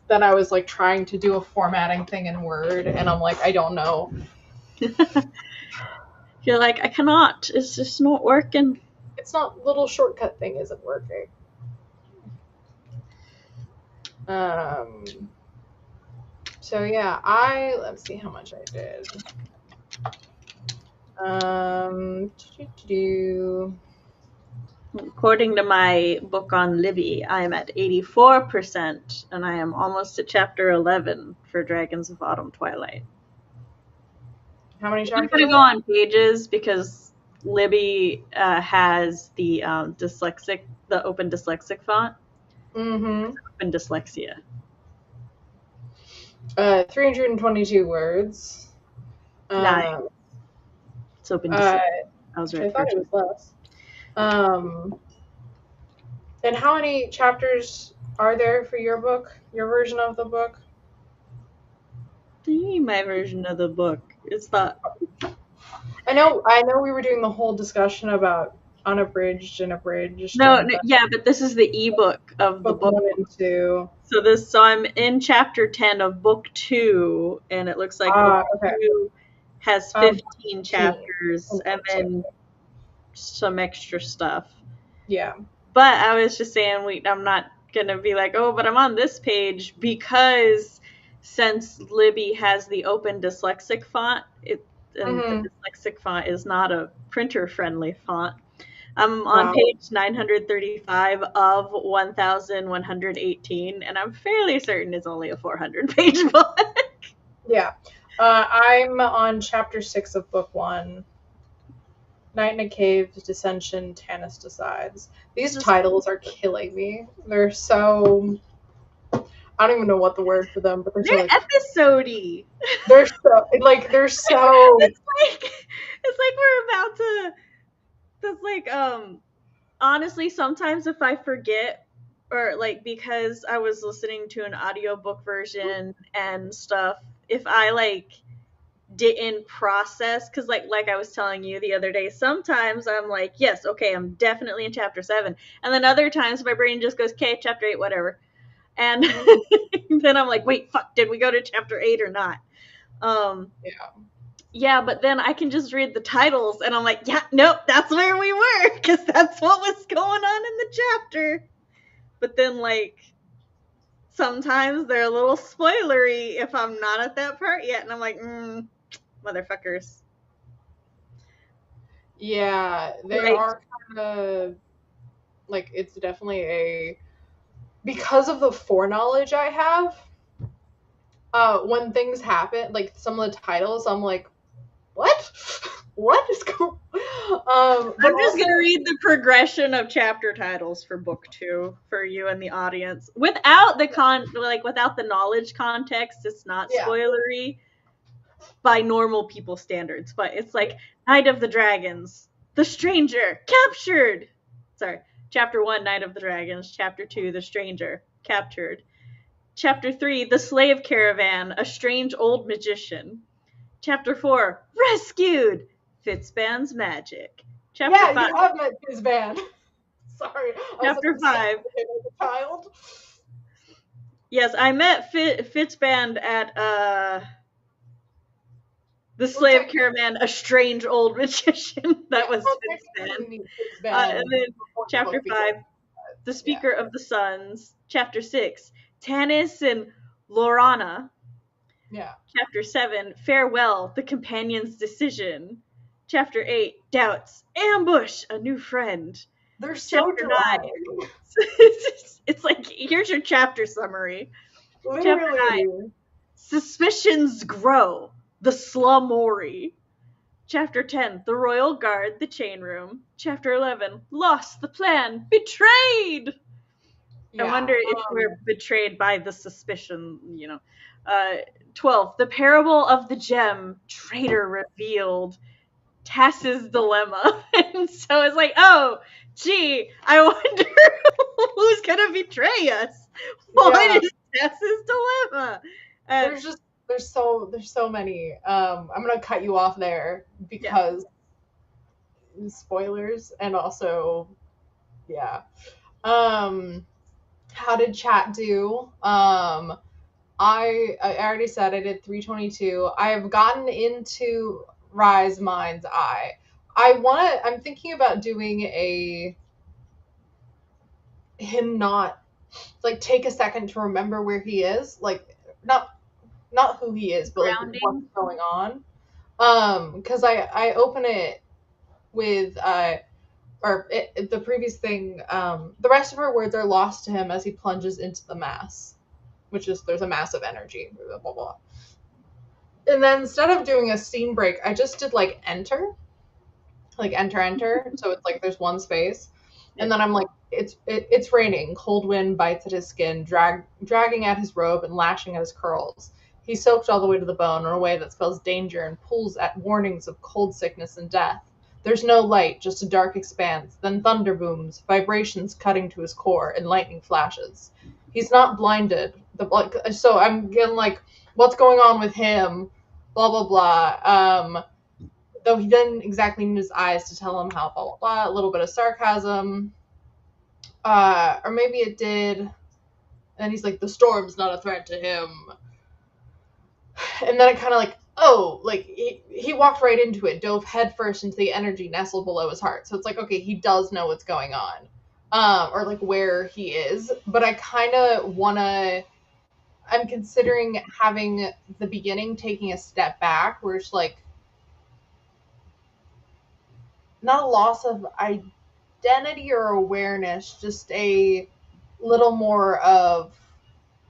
then I was like trying to do a formatting thing in Word, and I'm like, I don't know. You're like, I cannot. It's just not working. It's not, little shortcut thing isn't working. So yeah, let's see how much I did. According to my book on Libby, I am at 84%, and I am almost at chapter 11 for Dragons of Autumn Twilight. How many chapters? I'm gonna go on pages because Libby has the open dyslexic font. Mm-hmm. Open dyslexia. 322 words. Nice. It's open dyslexia. I was right. I thought it was less. And how many chapters are there for your book? Your version of the book? My version of the book is that. I know we were doing the whole discussion about unabridged and abridged. No, yeah, but this is the ebook of the book 1 and 2. So I'm in chapter 10 of book 2, and it looks like book 2 has 15 chapters and then some extra stuff. Yeah. But I was just saying, I'm not gonna be like, oh, but I'm on this page because since Libby has the open dyslexic font, the dyslexic font is not a printer-friendly font. I'm on page 935 of 1,118, and I'm fairly certain it's only a 400-page book. Yeah. I'm on chapter 6 of book 1. Night in a Cave, Dissension, Tanis Decides. These titles are killing me. They're so... I don't even know what the word for them, but they're so, episode-y. They're so... It's like we're about to... That's like, honestly, sometimes if I forget, or like because I was listening to an audiobook version and stuff, if I like didn't process, because like I was telling you the other day, sometimes I'm like, yes, okay, I'm definitely in chapter 7, and then other times my brain just goes, okay, chapter 8, whatever, and then I'm like, wait, fuck, did we go to chapter 8 or not? Yeah, but then I can just read the titles and I'm like, yeah, nope, that's where we were, because that's what was going on in the chapter. But then, like, sometimes they're a little spoilery if I'm not at that part yet, and I'm like, motherfuckers. Yeah, they are kind of, like, it's definitely because of the foreknowledge I have, when things happen, like, some of the titles, I'm like, what? What is going on? I'm just going to read the progression of chapter titles for book 2 for you and the audience. Without the knowledge context, it's not spoilery by normal people standards, but it's like Night of the Dragons, The Stranger, captured. Sorry, chapter 1, Night of the Dragons, chapter 2, The Stranger, captured. Chapter 3, The Slave Caravan, A Strange Old Magician. Chapter 4, Rescued! Fitzban's Magic. Chapter 5. You have met Fitzban. Sorry. Chapter 5. Child. Yes, I met Fitzban at The Slave Caravan, A Strange Old Magician. That was Fitzban. And then chapter 5, The Speaker of the Suns. Chapter 6, Tanis and Lorana. Yeah. Chapter 7, Farewell, The Companion's Decision. Chapter 8, Doubts, Ambush, A New Friend. They're so Chapter dry. 9. It's like, here's your chapter summary. Chapter 9. Literally. Suspicions grow. The Slumori. Chapter 10. The Royal Guard, the Chain Room. Chapter 11. Lost the plan. Betrayed. I Yeah. wonder if we're betrayed by the suspicion, 12. The Parable of the Gem. Traitor revealed. Tass's dilemma. And so it's like, oh, gee, I wonder who's gonna betray us. What is Tass's dilemma? There's so many. I'm gonna cut you off there because spoilers, and also how did chat do? I already said I did 322. I have gotten into Rise Mind's Eye. I'm thinking about doing him not like take a second to remember where he is, like not who he is, but like what's going on. Because I open it with the previous thing. The rest of her words are lost to him as he plunges into the mass, which is there's a mass of energy. Blah blah blah. And then instead of doing a scene break, I just did like enter. So it's like there's one space, and then I'm like, it's raining. Cold wind bites at his skin, dragging at his robe and lashing at his curls. He's soaked all the way to the bone in a way that spells danger and pulls at warnings of cold sickness and death. There's no light, just a dark expanse. Then thunder booms, vibrations cutting to his core, and lightning flashes. He's not blinded. So I'm getting like, what's going on with him? Blah blah blah. Though he didn't exactly need his eyes to tell him how blah blah blah. A little bit of sarcasm, or maybe it did. And he's like, the storm's not a threat to him. And then it kind of like, oh, like he walked right into it, dove headfirst into the energy nestled below his heart. So it's like, okay, he does know what's going on, or like where he is. But I kind of wanna. I'm considering having the beginning taking a step back, where it's like not a loss of identity or awareness, just a little more of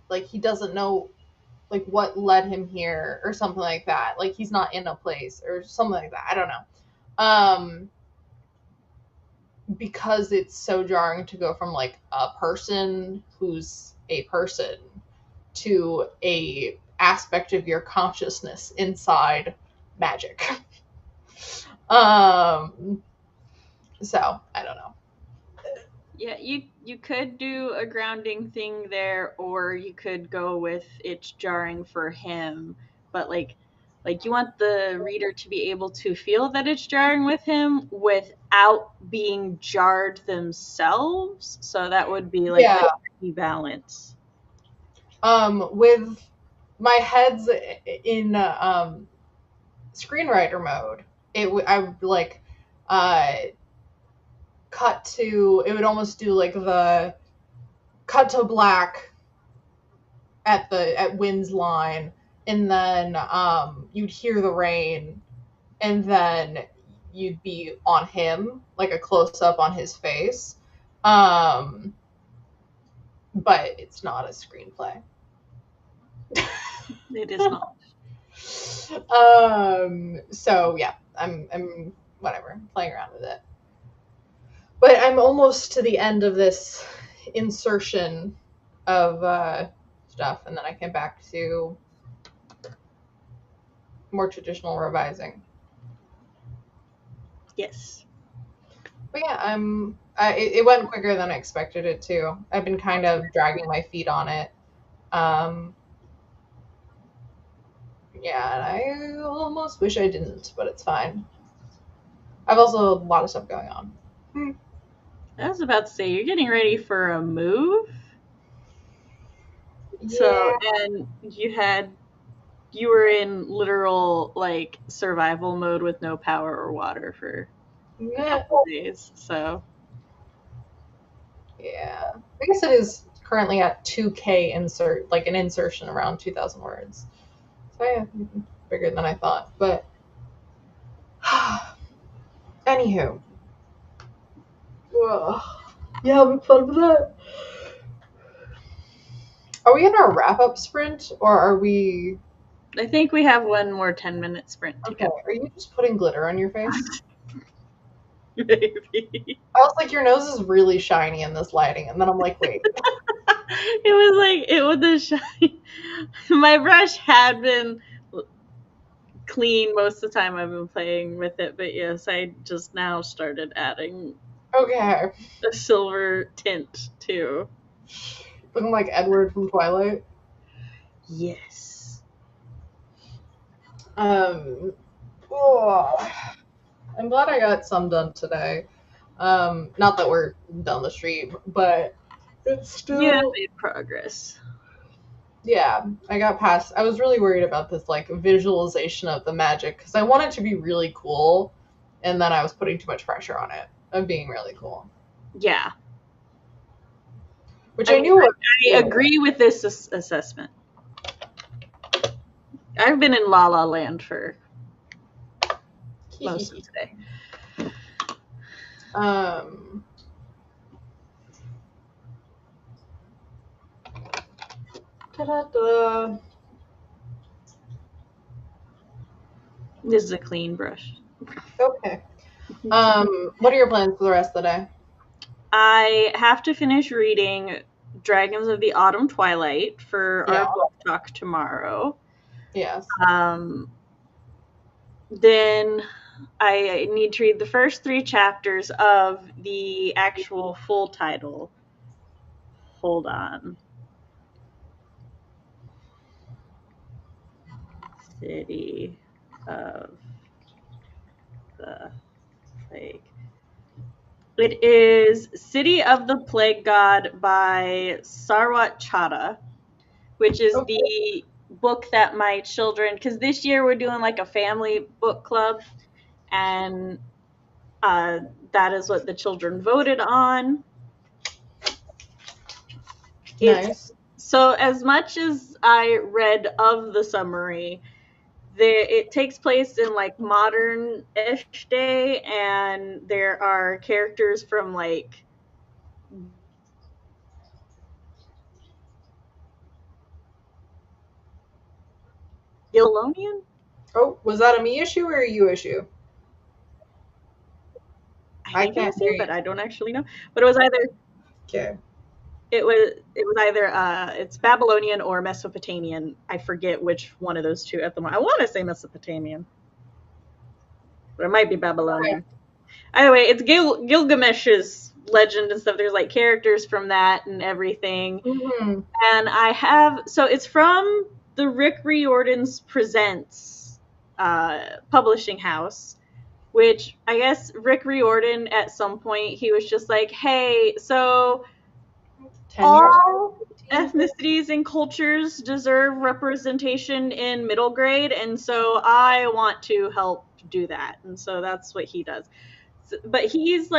like he doesn't know like what led him here or something like that. Like he's not in a place or something like that. I don't know. Because it's so jarring to go from like a person who's a person to a aspect of your consciousness inside magic. So I don't know. Yeah, you could do a grounding thing there, or you could go with it's jarring for him, but like you want the reader to be able to feel that it's jarring with him without being jarred themselves. So that would be like the key balance. With my head's in screenwriter mode, I would like cut to, it would almost do like the cut to black at Wynn's line, and then you'd hear the rain, and then you'd be on him, like a close up on his face. But it's not a screenplay. It is not. So yeah, I'm whatever, playing around with it. But I'm almost to the end of this insertion of stuff, and then I came back to more traditional revising. Yes. But yeah, it went quicker than I expected it to. I've been kind of dragging my feet on it. Yeah, and I almost wish I didn't, but it's fine. I've also a lot of stuff going on. I was about to say, you're getting ready for a move? Yeah. So, and you were in literal like survival mode with no power or water for a couple of days. So yeah, I guess it is currently at 2K like an insertion around 2,000 words. So yeah, bigger than I thought. But anywho, Ugh. Yeah, I'm fun with that. Are we in our wrap-up sprint, or are we... I think we have one more 10-minute sprint to Okay, go. are you just putting glitter on your face? Maybe. I was like, your nose is really shiny in this lighting, and then I'm like, wait. It was like, it was the shine. My brush had been clean most of the time I've been playing with it, but yes, I just now started adding Okay. a silver tint too. Looking like Edward from Twilight. Yes. Oh, I'm glad I got some done today. Not that we're down the street, but it's You have still... made progress. Yeah, I got past. I was really worried about this like visualization of the magic because I want it to be really cool, and then I was putting too much pressure on it of being really cool, Yeah. which I knew what I agree with this assessment. I've been in La La Land for most of today. Ta-da-da. This is a clean brush. Okay. What are your plans for the rest of the day? I have to finish reading Dragons of the Autumn Twilight for Yeah. our book talk tomorrow. Yes. Then I need to read the first 3 chapters of the actual full title. Hold on. City of the Plague. It is City of the Plague God by Sarwat Chadha, which is the book that my children, because this year we're doing like a family book club, and that is what the children voted on. Nice. So as much as I read of the summary, it takes place in like modern-ish day, and there are characters from like Gilonian? Oh, was that a me issue or a you issue? I think it can't was hear you, you. but I don't actually know. But it was either Okay. it's Babylonian or Mesopotamian. I forget which one of those two at the moment. I want to say Mesopotamian, but it might be Babylonian. Okay. Either way, it's Gilgamesh's legend and stuff. There's like characters from that and everything. Mm-hmm. And it's from the Rick Riordan's Presents publishing house, which I guess Rick Riordan at some point, he was just like, hey, so all ethnicities and cultures deserve representation in middle grade, and so I want to help do that. And so that's what he does. But he's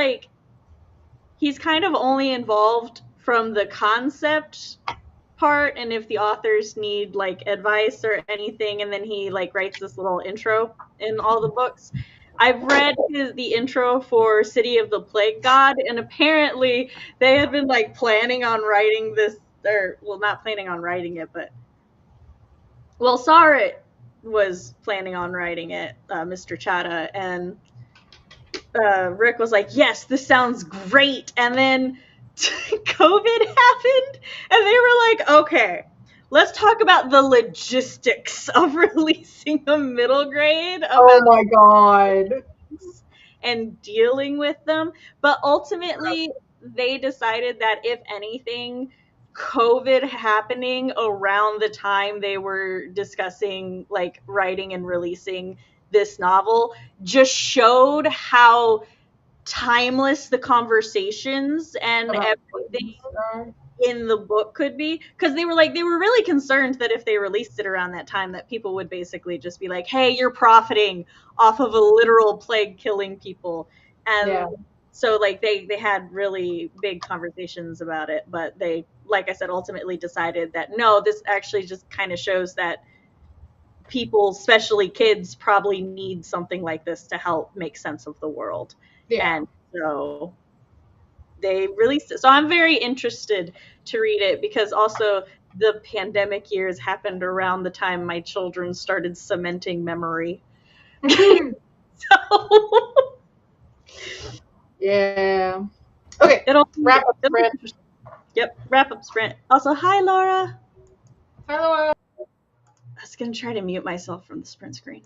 kind of only involved from the concept part, and if the authors need like advice or anything, and then he like writes this little intro in all the books. I've read the intro for City of the Plague God, and apparently they had been like planning on writing this, or well, not planning on writing it, but Sarit was planning on writing it, Mr. Chadha, and Rick was like, yes, this sounds great. And then COVID happened, and they were like, okay, let's talk about the logistics of releasing a middle grade. Oh my god. And dealing with them. But ultimately, they decided that if anything, COVID happening around the time they were discussing like writing and releasing this novel just showed how timeless the conversations and everything in the book could be, because they were really concerned that if they released it around that time that people would basically just be like, hey, you're profiting off of a literal plague killing people. And so like they had really big conversations about it, but they, like I said, ultimately decided that no, this actually just kind of shows that people, especially kids, probably need something like this to help make sense of the world. And so they released it. So I'm very interested to read it because also the pandemic years happened around the time my children started cementing memory. So Yeah. Okay. Wrap up it'll be sprint. interesting. Yep, wrap up sprint. Also, hi Laura. Hello. I was gonna try to mute myself from the sprint screen.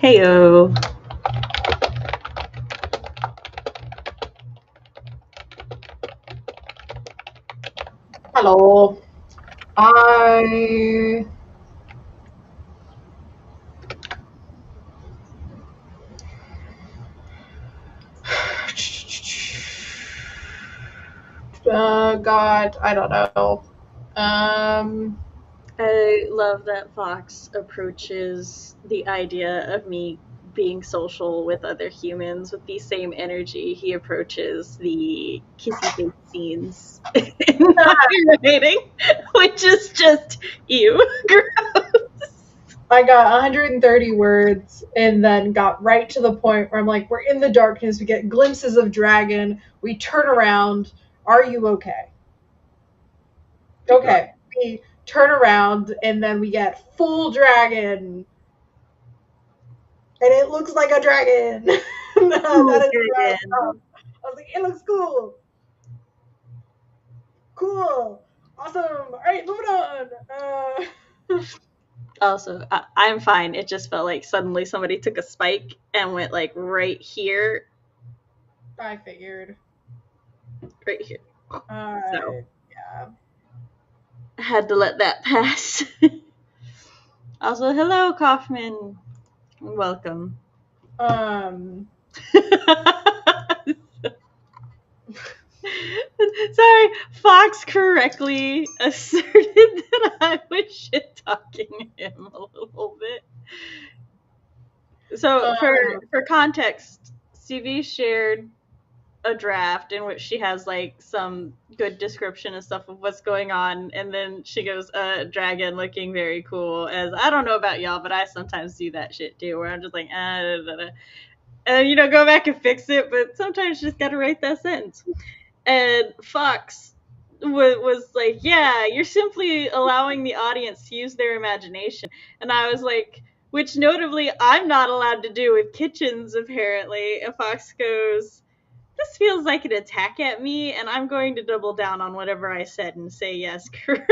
Heyo. Hello. I God, I don't know. I love that Fox approaches the idea of me being social with other humans with the same energy he approaches the kissy face scenes in my writing, which is just ew. I got 130 words and then got right to the point where I'm like, we're in the darkness, we get glimpses of dragon, we turn around, are you okay? Okay. We turn around and then we get full dragon. And it looks like a dragon. That is where I was. I was like, it looks cool. Cool. Awesome. All right, moving on. Also, I'm fine. It just felt like suddenly somebody took a spike and went like right here. I figured. Right here. So, yeah. I had to let that pass. Also, hello, Kaufman. Welcome. Sorry, Fox correctly asserted that I was shit talking him a little bit. So, for context, CV shared a draft in which she has like some good description and stuff of what's going on, and then she goes, dragon looking very cool, as I don't know about y'all, but I sometimes do that shit too, where I'm just like, and go back and fix it, but sometimes you just gotta write that sentence. And Fox was like, yeah, you're simply allowing the audience to use their imagination. And I was like, which notably I'm not allowed to do with kitchens, apparently. And Fox goes, this feels like an attack at me, and I'm going to double down on whatever I said and say yes, correct.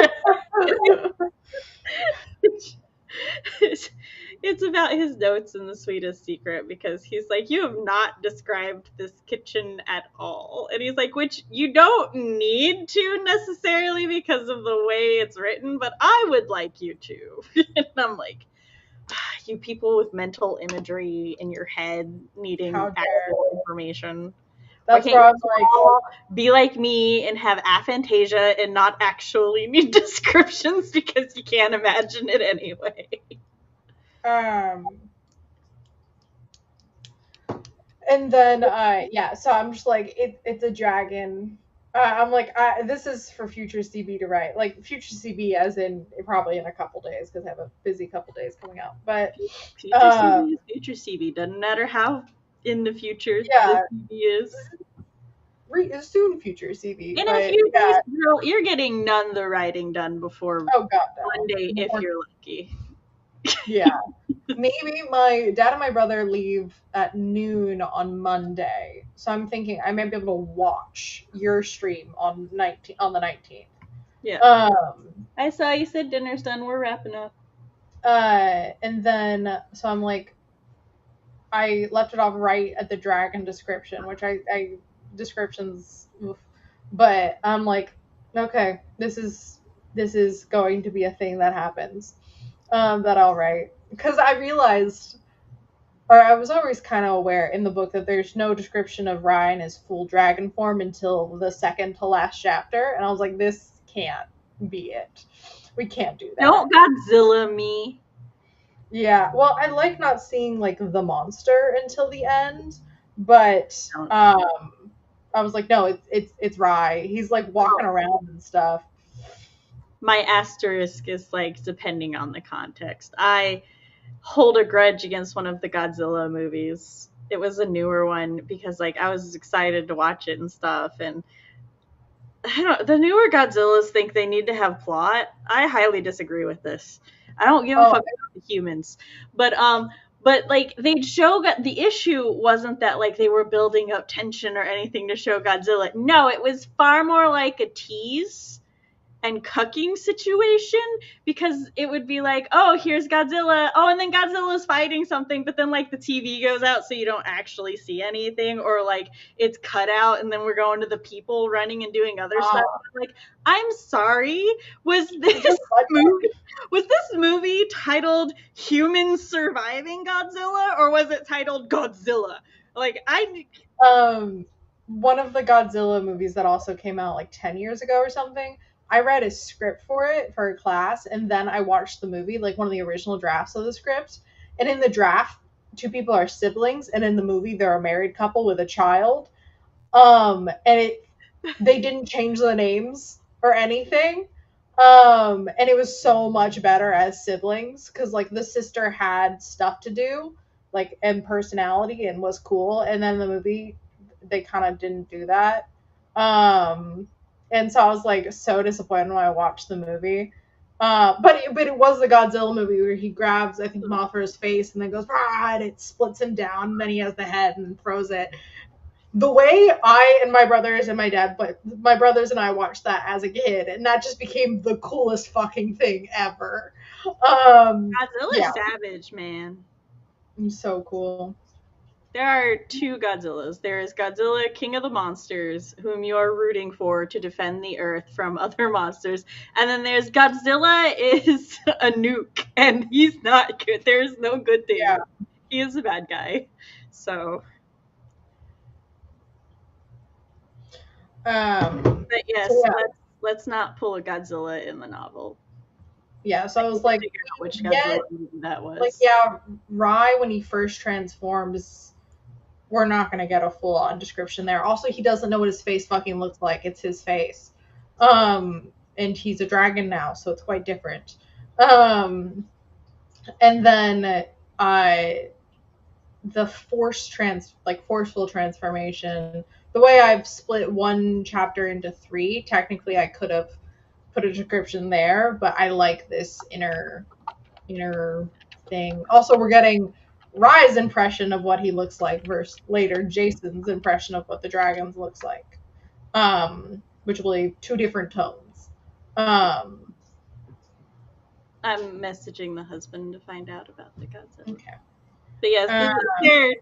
It's about his notes in The Sweetest Secret, because he's like, you have not described this kitchen at all. And he's like, which you don't need to necessarily because of the way it's written, but I would like you to. And I'm like, you people with mental imagery in your head needing actual information. That's where I was like, be like me and have aphantasia and not actually need descriptions because you can't imagine it anyway. And then so I'm just like, it's a dragon. I'm like, this is for future CB to write, like future CB as in probably in a couple days, because I have a busy couple days coming out. But future CB is future CB. Doesn't matter how in the future the CB is. Soon future CB. In a few days, girl, you're getting none of the writing done before Monday if you're lucky. Yeah. Maybe my dad and my brother leave at noon on Monday, so I'm thinking I might be able to watch your stream on the 19th. Yeah. I saw you said dinner's done. We're wrapping up. And then so I'm like, I left it off right at the dragon description, which I descriptions, but I'm like, okay, this is going to be a thing that happens, that I'll write, because I realized, or I was always kind of aware in the book, that there's no description of Ryan as full dragon form until the second to last chapter, and I was like, this can't be it. We can't do that. Don't Godzilla me. Yeah, well, I like not seeing like the monster until the end, but I was like, no, it's Rye. He's like walking around and stuff. My asterisk is like, depending on the context. I hold a grudge against one of the Godzilla movies. It was a newer one because like I was excited to watch it and stuff, and the newer Godzillas think they need to have plot. I highly disagree with this. I don't give a fuck about the humans, but like they'd show the issue wasn't that like they were building up tension or anything to show Godzilla. No, it was far more like a tease and cucking situation, because it would be like, oh, here's Godzilla, oh, and then Godzilla's fighting something, but then like the TV goes out so you don't actually see anything, or like it's cut out and then we're going to the people running and doing other stuff. Like, I'm sorry, was this movie titled Humans Surviving Godzilla, or was it titled Godzilla? Like, one of the Godzilla movies that also came out like 10 years ago or something, I read a script for it for a class, and then I watched the movie, like one of the original drafts of the script. And in the draft, two people are siblings, and in the movie, they're a married couple with a child. They didn't change the names or anything. And it was so much better as siblings, because like the sister had stuff to do, like, and personality, and was cool. And then the movie, they kind of didn't do that. And so I was like so disappointed when I watched the movie. But it was the Godzilla movie where he grabs, I think, Mothra's face and then goes, "Rah!" and it splits him down, and then he has the head and throws it. The way I and my brothers and my dad, but my brothers and I watched that as a kid, and that just became the coolest fucking thing ever. Godzilla's savage, man. So cool. There are two Godzillas. There is Godzilla, King of the Monsters, whom you are rooting for to defend the Earth from other monsters. And then there's Godzilla is a nuke, and he's not good. There's no good thing. Yeah. He is a bad guy. So. But yes, so yeah. Let's not pull a Godzilla in the novel. Yeah, so I was like, which Godzilla that was. Like, yeah, Rai, when he first transforms, we're not going to get a full-on description there. Also, he doesn't know what his face fucking looks like. It's his face. And he's a dragon now, so it's quite different. And then the forceful transformation, the way I've split one chapter into 3, technically I could have put a description there, but I like this inner thing. Also, we're getting Rai's impression of what he looks like versus later Jason's impression of what the dragons looks like, which will be 2 different tones. I'm messaging the husband to find out about the Godzilla. Okay. But yes,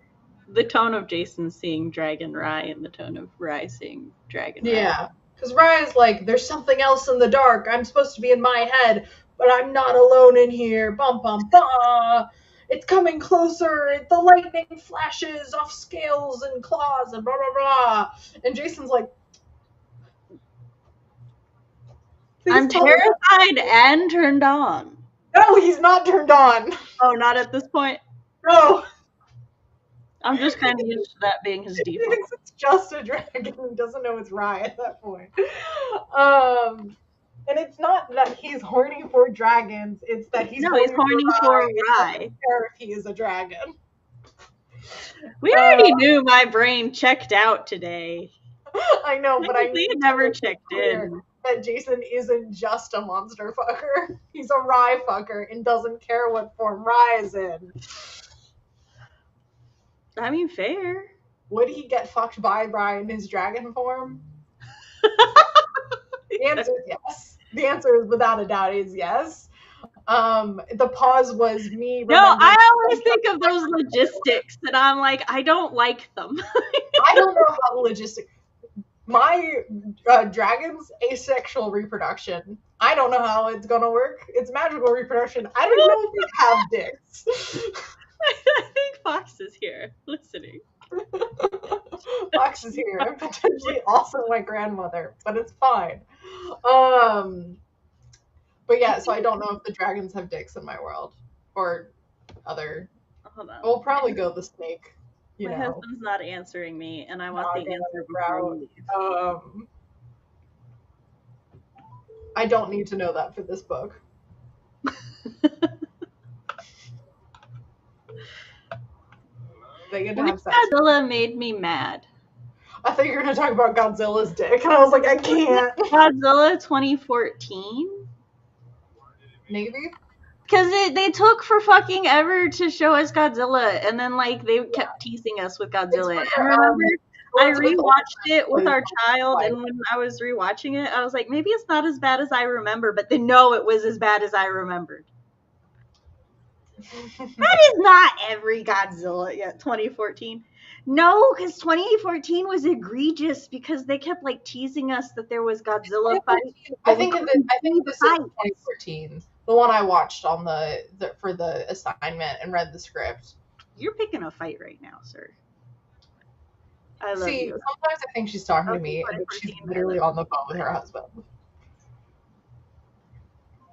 the tone of Jason seeing Dragon Rai and the tone of Rai seeing Dragon Rai. Yeah, because Rai's like, there's something else in the dark. I'm supposed to be in my head, but I'm not alone in here. Bum, bum, bum. It's coming closer. The lightning flashes off scales and claws and blah, blah, blah. And Jason's like, I'm terrified and turned on. No, he's not turned on. Oh, not at this point? No. I'm just kind of used to that being his default. He thinks it's just a dragon and doesn't know it's Rai at that point. And it's not that he's horny for dragons, it's that he's horny for Rai. I don't care if he is a dragon. We already knew my brain checked out today. I know, but I never checked in. That Jason isn't just a monster fucker. He's a Rai fucker and doesn't care what form Rai is in. I mean, fair. Would he get fucked by Rai in his dragon form? The answer is yes. The answer is without a doubt is yes. The pause was me. No, I always think of those logistics, and I'm like, I don't like them. I don't know how logistic. My dragon's asexual reproduction. I don't know how it's gonna work. It's magical reproduction. I don't know if they have dicks. I think Fox is here listening. Fox is here, and potentially also my grandmother, but it's fine. But yeah, so I don't know if the dragons have dicks in my world or other. Hold on. We'll probably go the snake. My husband's not answering me, and I want the answer before we leave. I don't need to know that for this book. Godzilla made me mad. I thought you were going to talk about Godzilla's dick, and I was like, I can't. Godzilla 2014? Maybe? Because they took for fucking ever to show us Godzilla, and then, like, they kept teasing us with Godzilla. And remember, I With rewatched it with like, our child, and when I was rewatching it, I was like, maybe it's not as bad as I remember, but then no, it was as bad as I remembered. That is not every Godzilla yet, 2014. No, because 2014 was egregious because they kept like teasing us that there was Godzilla fights. I think this is 2014. The one I watched on the for the assignment and read the script. You're picking a fight right now, sir. I love See, you. sometimes I think she's talking to me, and she's literally on the phone with her husband.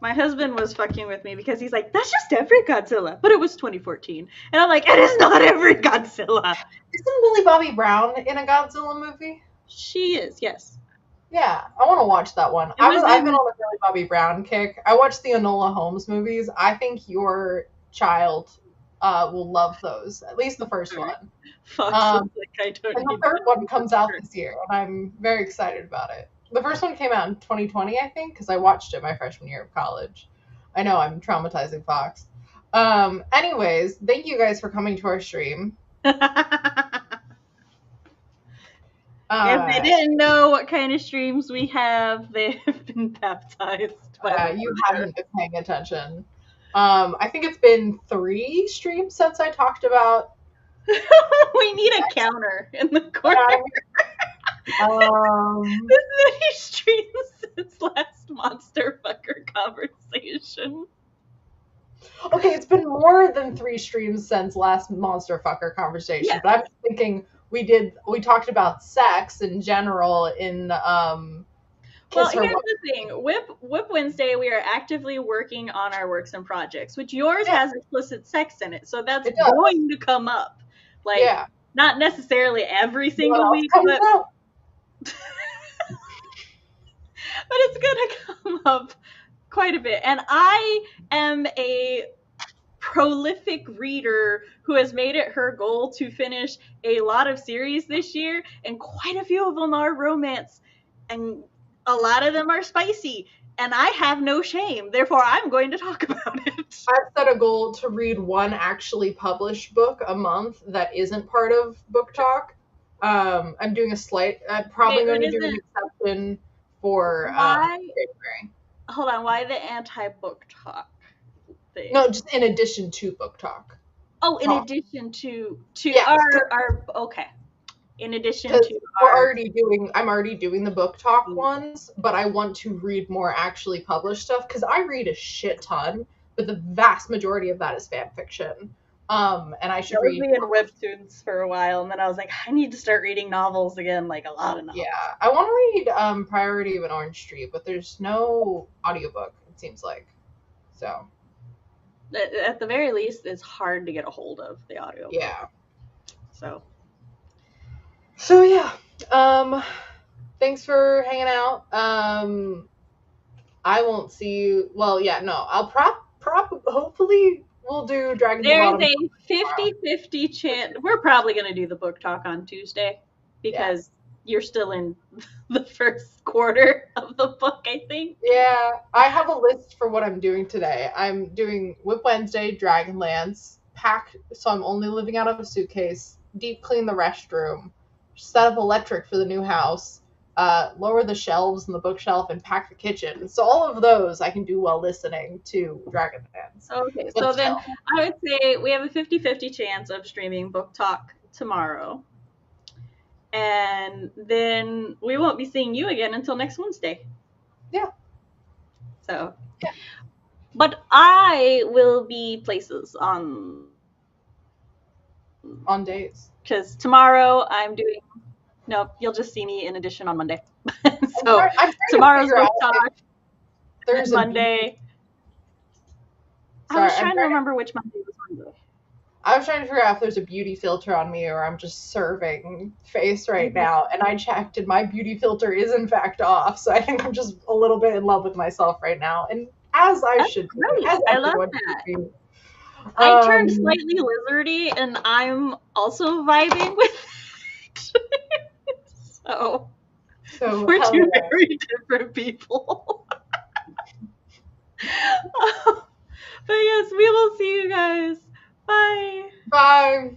My husband was fucking with me because he's like, that's just every Godzilla. But it was 2014. And I'm like, it is not every Godzilla. Isn't Millie Bobby Brown in a Godzilla movie? She is, yes. Yeah, I want to watch that one. I've been on a Millie Bobby Brown kick. I watched the Enola Holmes movies. I think your child will love those. At least the first one. Fuck, like I don't and the third one comes out this year, and I'm very excited about it. The first one came out in 2020, I think, because I watched it my freshman year of college. I know, I'm traumatizing Fox. Anyways, thank you guys for coming to our stream. If they didn't know what kind of streams we have, they have been baptized. You haven't been paying attention. I think it's been 3 streams since I talked about. We need a counter in the corner. This many streams since last monster fucker conversation. Okay, it's been more than 3 streams since last monster fucker conversation, yes. But I'm thinking we talked about sex in general in well, here's the thing. WIP Wednesday, we are actively working on our works and projects, which yours has explicit sex in it, so that's going to come up. Like, not necessarily every single week, but it's gonna come up quite a bit. And I am a prolific reader who has made it her goal to finish a lot of series this year, and quite a few of them are romance, and a lot of them are spicy, and I have no shame. Therefore, I'm going to talk about it. I've set a goal to read 1 actually published book a month that isn't part of Book Talk. I'm doing I'm probably going to do an exception for January. Hold on, why the anti-Book Talk thing? No, just in addition to Book Talk. Oh, in addition to our okay. In addition to I'm already doing the Book Talk ones, but I want to read more actually published stuff because I read a shit ton, but the vast majority of that is fan fiction. And I should read in webtoons for a while, and then I was like, I need to start reading novels again, like a lot of novels. Yeah, I want to read Priority of an Orange Tree, but there's no audiobook, it seems like. So at the very least, it's hard to get a hold of the audiobook. Yeah. So yeah, thanks for hanging out. I won't see you. Well, yeah, no, I'll hopefully we'll do Dragon There's a 50-50 chance. We're probably going to do the Book Talk on Tuesday because you're still in the first quarter of the book, I think. Yeah, I have a list for what I'm doing today. I'm doing WIP Wednesday, Dragonlance, pack, so I'm only living out of a suitcase, deep clean the restroom, set up electric for the new house, lower the shelves in the bookshelf, and pack the kitchen. So all of those I can do while listening to Dragonlance. Okay, so then I would say we have a 50-50 chance of streaming Book Talk tomorrow. And then we won't be seeing you again until next Wednesday. Yeah. So. Yeah. But I will be places on days. Because tomorrow I'm doing. No, you'll just see me in addition on Monday. So tomorrow's Book Talk. Thursday. Monday. I was trying to remember which Monday was Monday. I was trying to figure out if there's a beauty filter on me or I'm just serving face right now. And I checked and my beauty filter is in fact off. So I think I'm just a little bit in love with myself right now. And as I should be. I love that. I turned slightly lizardy and I'm also vibing with it. So we're two very different people. But yes, we will see you guys. Bye. Bye.